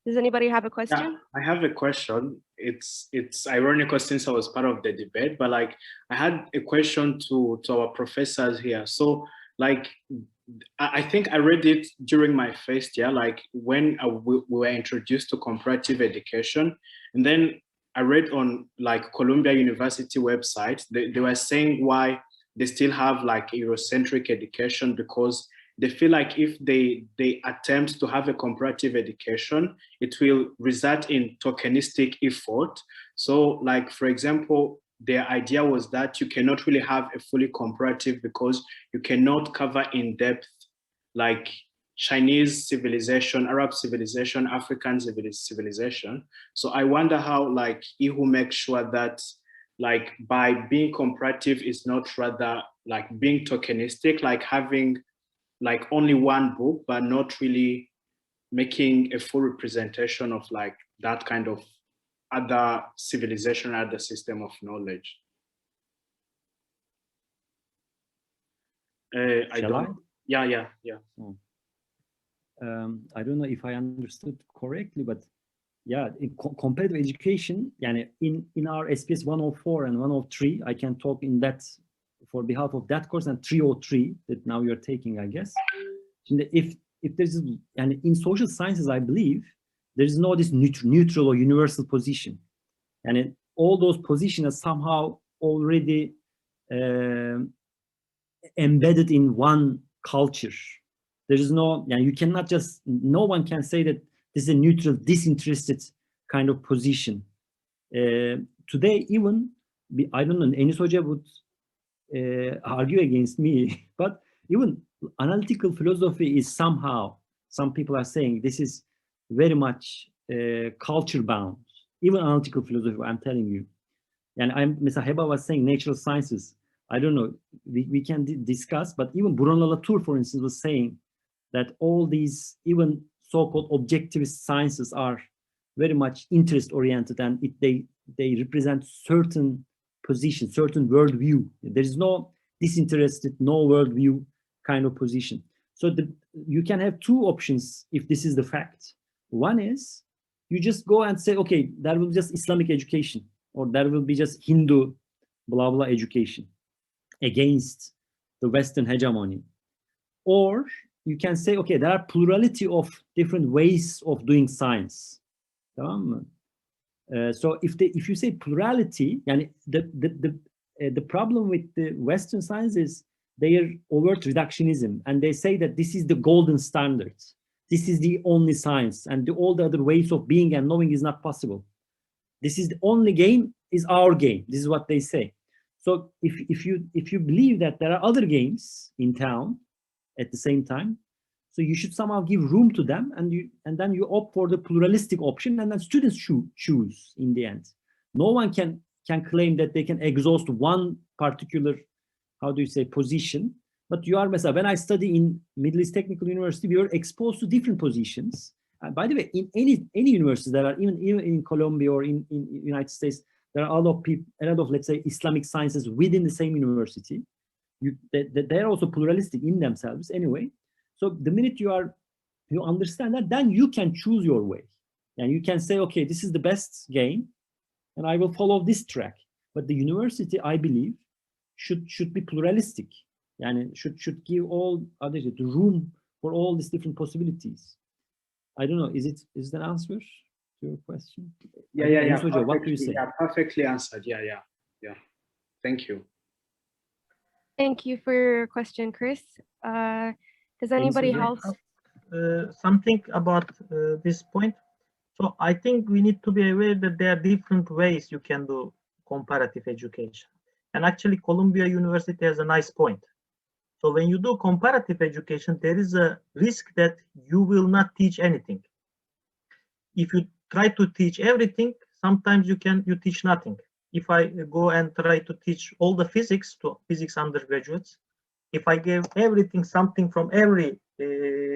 Does anybody have a question? Yeah, I have a question. It's ironical since I was part of the debate, but like I had a question to our professors here. So like, I think I read it during my first year, like when we were introduced to comparative education. And then I read on like Columbia University website, they were saying why they still have like Eurocentric education, because they feel like if they attempt to have a comparative education, it will result in tokenistic effort. So like, for example, their idea was that you cannot really have a fully comparative because you cannot cover in depth like Chinese civilization, Arab civilization, African civilization. So I wonder how like IHU makes sure that like by being comparative is not rather like being tokenistic, like having like only one book, but not really making a full representation of like that kind of other civilization, other system of knowledge. I don't. Yeah. I don't know if I understood correctly, but yeah, in comparative education, in our SPS 104 and 103, I can talk in that for behalf of that course, and 303 that now you're taking, I guess. If there's, and in social sciences, I believe there is no this neutral or universal position, and all those positions are somehow already embedded in one culture. There is no, you cannot just, no one can say that this is a neutral, disinterested kind of position. Today, even, I don't know, Enis Hoca would argue against me, but even analytical philosophy is somehow, some people are saying this is very much culture bound. Even analytical philosophy, I'm telling you. And Mr. Heba was saying natural sciences. I don't know, we can discuss, but even Bruno Latour, for instance, was saying that all these, even so-called objectivist sciences are very much interest-oriented, and they represent certain position, certain worldview. There is no disinterested, no worldview kind of position. So you can have two options if this is the fact. One is you just go and say, okay, there will be just Islamic education, or there will be just Hindu blah blah education against the Western hegemony. Or you can say, okay, there are plurality of different ways of doing science. So if you say plurality, and the problem with the Western science is their overt reductionism, and they say that this is the golden standard, this is the only science, and all the other ways of being and knowing is not possible. This is the only game, is our game. This is what they say. So if you believe that there are other games in town at the same time, so you should somehow give room to them, and then you opt for the pluralistic option, and then students choose in the end. No one can claim that they can exhaust one particular, how do you say, position. But you are, when I study in Middle East Technical University, we were exposed to different positions. By the way, in any university, there are even in Colombia or in United States, there are a lot of people, a lot of, let's say, Islamic sciences within the same university. They're also pluralistic in themselves anyway. So the minute you understand that, then you can choose your way, and you can say, okay, this is the best game, and I will follow this track. But the university, I believe, should be pluralistic, and should give all others the room for all these different possibilities. I don't know. Is it an answer to your question? Yeah. What do you say? Yeah, perfectly answered. Yeah. Thank you. Thank you for your question, Chris. Does anybody else? Something about this point. So I think we need to be aware that there are different ways you can do comparative education. And actually, Columbia University has a nice point. So when you do comparative education, there is a risk that you will not teach anything. If you try to teach everything, sometimes you teach nothing. If I go and try to teach all the physics to physics undergraduates, if I give everything, something from every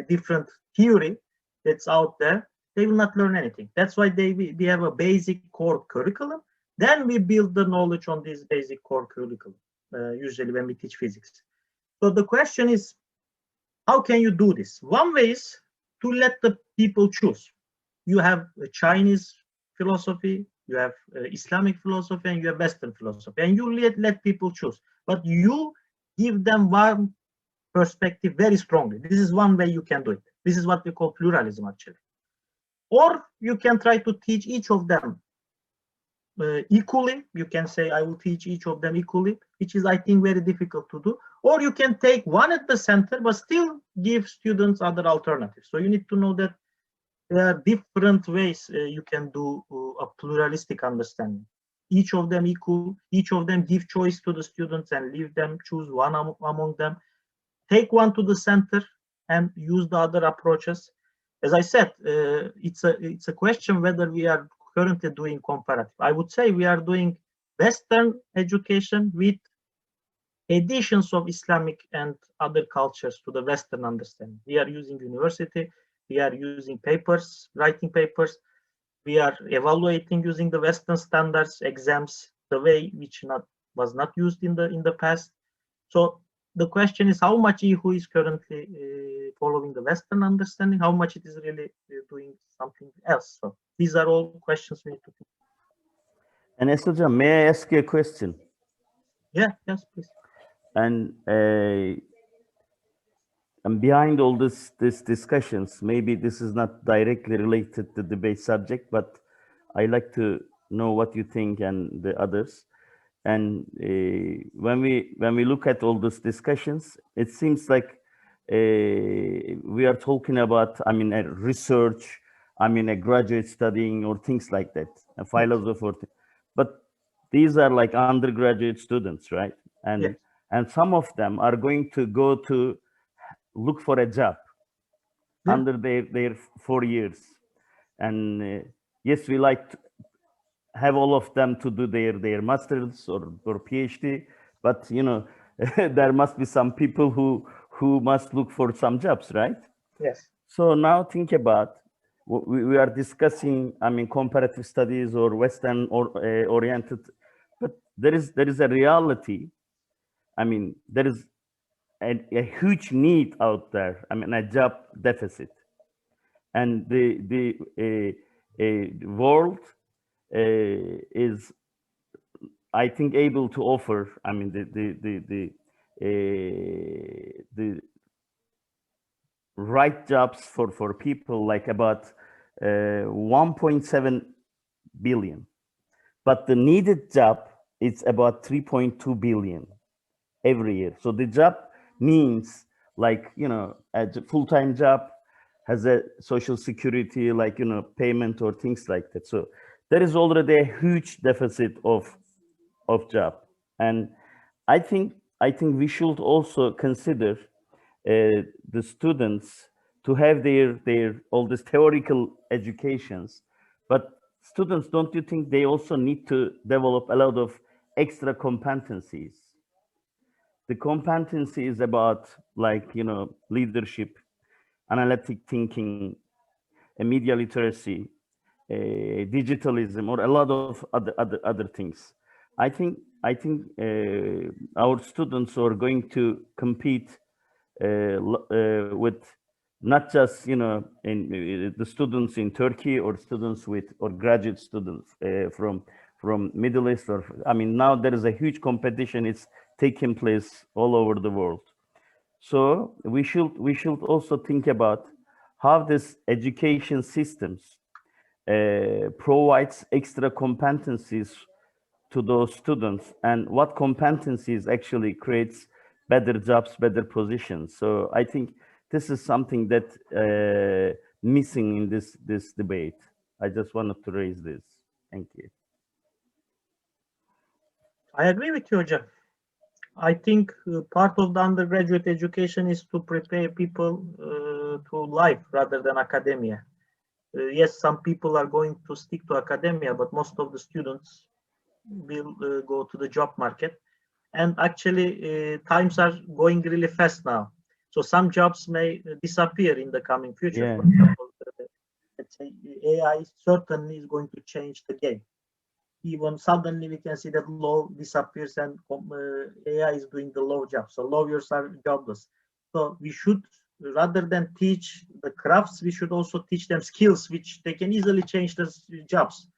different theory that's out there, they will not learn anything. That's why we have a basic core curriculum. Then we build the knowledge on this basic core curriculum, usually when we teach physics. So the question is, how can you do this? One way is to let the people choose. You have Chinese philosophy, you have Islamic philosophy, and you have Western philosophy, and you let people choose. But you give them one perspective very strongly. This is one way you can do it. This is what we call pluralism, actually. Or you can try to teach each of them equally. You can say, I will teach each of them equally, which is, I think, very difficult to do. Or you can take one at the center, but still give students other alternatives. So you need to know that there are different ways you can do a pluralistic understanding. Each of them equal, each of them give choice to the students and leave them choose one among them. Take one to the center and use the other approaches. As I said, it's a question whether we are currently doing comparative. I would say we are doing Western education with additions of Islamic and other cultures to the Western understanding. We are using university, we are using papers, writing papers, we are evaluating using the Western standards, exams, the way which was not used in the past. So the question is how much IHU is currently following the Western understanding, how much it is really doing something else. So these are all questions we need to think. And Esilcan, may I ask you a question? Yeah, yes, please. And behind all this discussions, maybe this is not directly related to the debate subject, but I like to know what you think and the others. And when we look at all these discussions, it seems like we are talking about, research, I mean, a graduate studying or things like that, a philosopher. But these are like undergraduate students, right? And and some of them are going to go to look for a job under their 4 years. And yes, we like to have all of them to do their masters or PhD, but you know, there must be some people who must look for some jobs, right? Yes. So now think about, we are discussing, I mean, comparative studies or Western or oriented, but there is a reality. I mean, there is a huge need out there. I mean, a job deficit, and the world is, I think, able to offer. I mean, the right jobs for people, like about 1.7 billion, but the needed job is about 3.2 billion every year. So the job means, like, you know, a full-time job has a social security, like, you know, payment or things like that. So there is already a huge deficit of job. And I think we should also consider the students to have their all these theoretical educations, but students, don't you think they also need to develop a lot of extra competencies? The competency is about, like, you know, leadership, analytic thinking, media literacy, digitalism, or a lot of other things. I think our students are going to compete with not just, you know, in the students in Turkey, or students with, or graduate students from Middle East, or, I mean, now there is a huge competition. It's taking place all over the world. So we should also think about how this education systems provides extra competencies to those students, and what competencies actually creates better jobs, better positions. So I think this is something that missing in this debate. I just wanted to raise this. Thank you. I agree with you, Hocam. I think part of the undergraduate education is to prepare people to life rather than academia. Yes, some people are going to stick to academia, but most of the students will go to the job market. And actually, times are going really fast now. So some jobs may disappear in the coming future. Yeah. For example, let's say AI certainly is going to change the game. Even suddenly we can see that law disappears and AI is doing the law job. So lawyers are jobless. So we should, rather than teach the crafts, we should also teach them skills which they can easily change the jobs.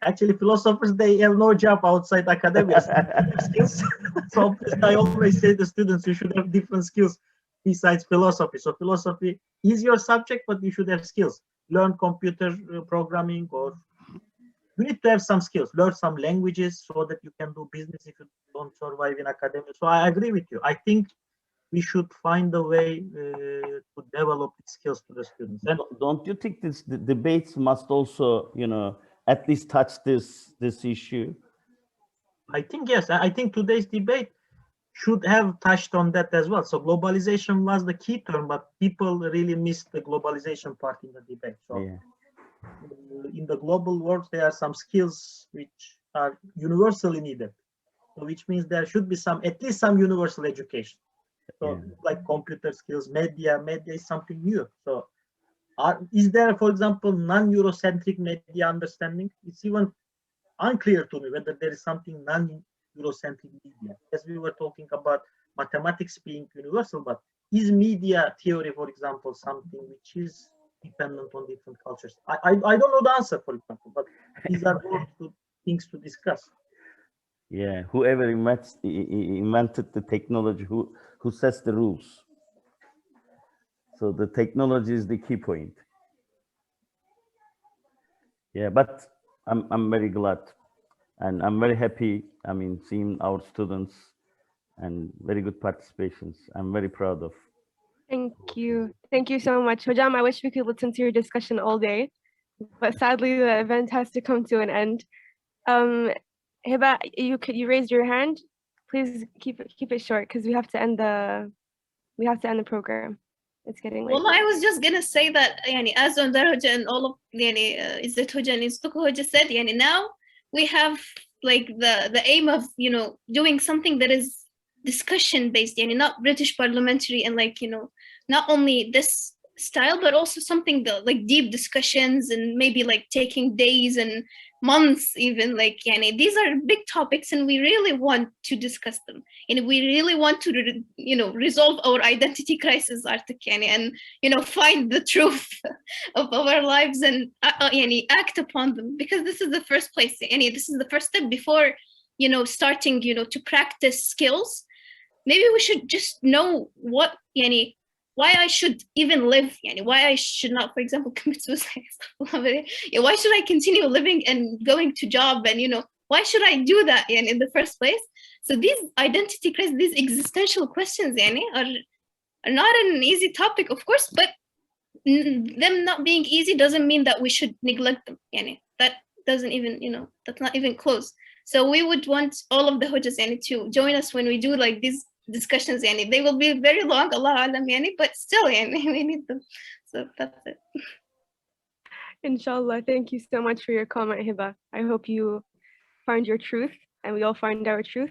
Actually, philosophers, they have no job outside academia. Skills. So I always say to students, you should have different skills besides philosophy. So philosophy is your subject, but you should have skills. Learn computer programming, or you need to have some skills. Learn some languages so that you can do business if you don't survive in academia. So I agree with you. I think we should find a way to develop skills to the students. And don't you think the debates must also, you know, at least touch this issue? I think yes. I think today's debate should have touched on that as well. So globalization was the key term, but people really missed the globalization part in the debate. So yeah. In the global world, there are some skills which are universally needed. So which means there should be at least some universal education. So like computer skills, media is something new. So is there, for example, non-Eurocentric media understanding? It's even unclear to me whether there is something non-Eurocentric media. As we were talking about mathematics being universal, but is media theory, for example, something which is dependent on different cultures? I don't know the answer, for example, but these are all things to discuss. Yeah, whoever invented the technology, who sets the rules. So the technology is the key point. Yeah, but I'm very glad, and I'm very happy. I mean, seeing our students and very good participations. I'm very proud of. Thank you so much, Hocam. I wish we could listen to your discussion all day. but sadly the event has to come to an end. Heba, you raised your hand. Please keep it short because we have to end the program. It's getting late. Well, I was just gonna say that as on Daraja and all of Izzat Hoja and Sudoko Hoja said, now we have like the aim of doing something that is discussion based, not British parliamentary and not only this style, but also something like deep discussions and maybe like taking days and months even, these are big topics and we really want to discuss them and we really want to resolve our identity crisis and find the truth of our lives and act upon them, because this is the first place, this is the first step before starting to practice skills. Maybe we should just know what why I should even live, why I should not, for example, commit suicide. Why should I continue living and going to job, and why should I do that in the first place? So these identity crises, these existential questions are not an easy topic, of course, but them not being easy doesn't mean that we should neglect them. That doesn't even, that's not even close. So we would want all of the Hojas to join us when we do like these discussions, they will be very long, Allah alam, but still we need them. So that's it. Inshallah. Thank you so much for your comment, Heba. I hope you find your truth and we all find our truth.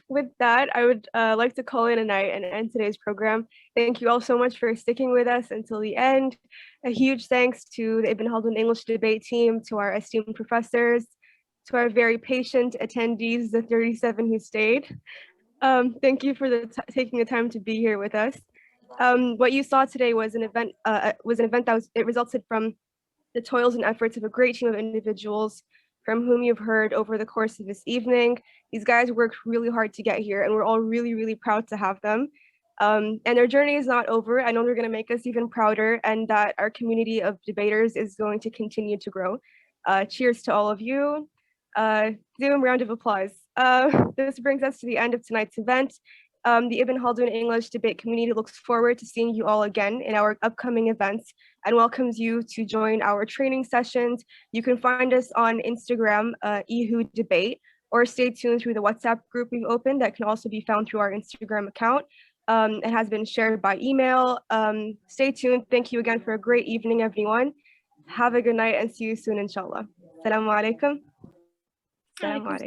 With that, I would like to call in a night and end today's program. Thank you all so much for sticking with us until the end. A huge thanks to the Ibn Khaldun English debate team, to our esteemed professors, to our very patient attendees, the 37 who stayed. Thank you for taking the time to be here with us. What you saw today was an event that it resulted from the toils and efforts of a great team of individuals from whom you've heard over the course of this evening. These guys worked really hard to get here and we're all really, really proud to have them. And their journey is not over. I know they're gonna make us even prouder and that our community of debaters is going to continue to grow. Cheers to all of you. Zoom round of applause. This brings us to the end of tonight's event. The Ibn Khaldun English debate community looks forward to seeing you all again in our upcoming events and welcomes you to join our training sessions. You can find us on Instagram, IHU Debate, or stay tuned through the WhatsApp group we've opened that can also be found through our Instagram account. It has been shared by email. Stay tuned. Thank you again for a great evening, everyone. Have a good night and see you soon, inshallah. Assalamu alaikum. Assalamu alaikum.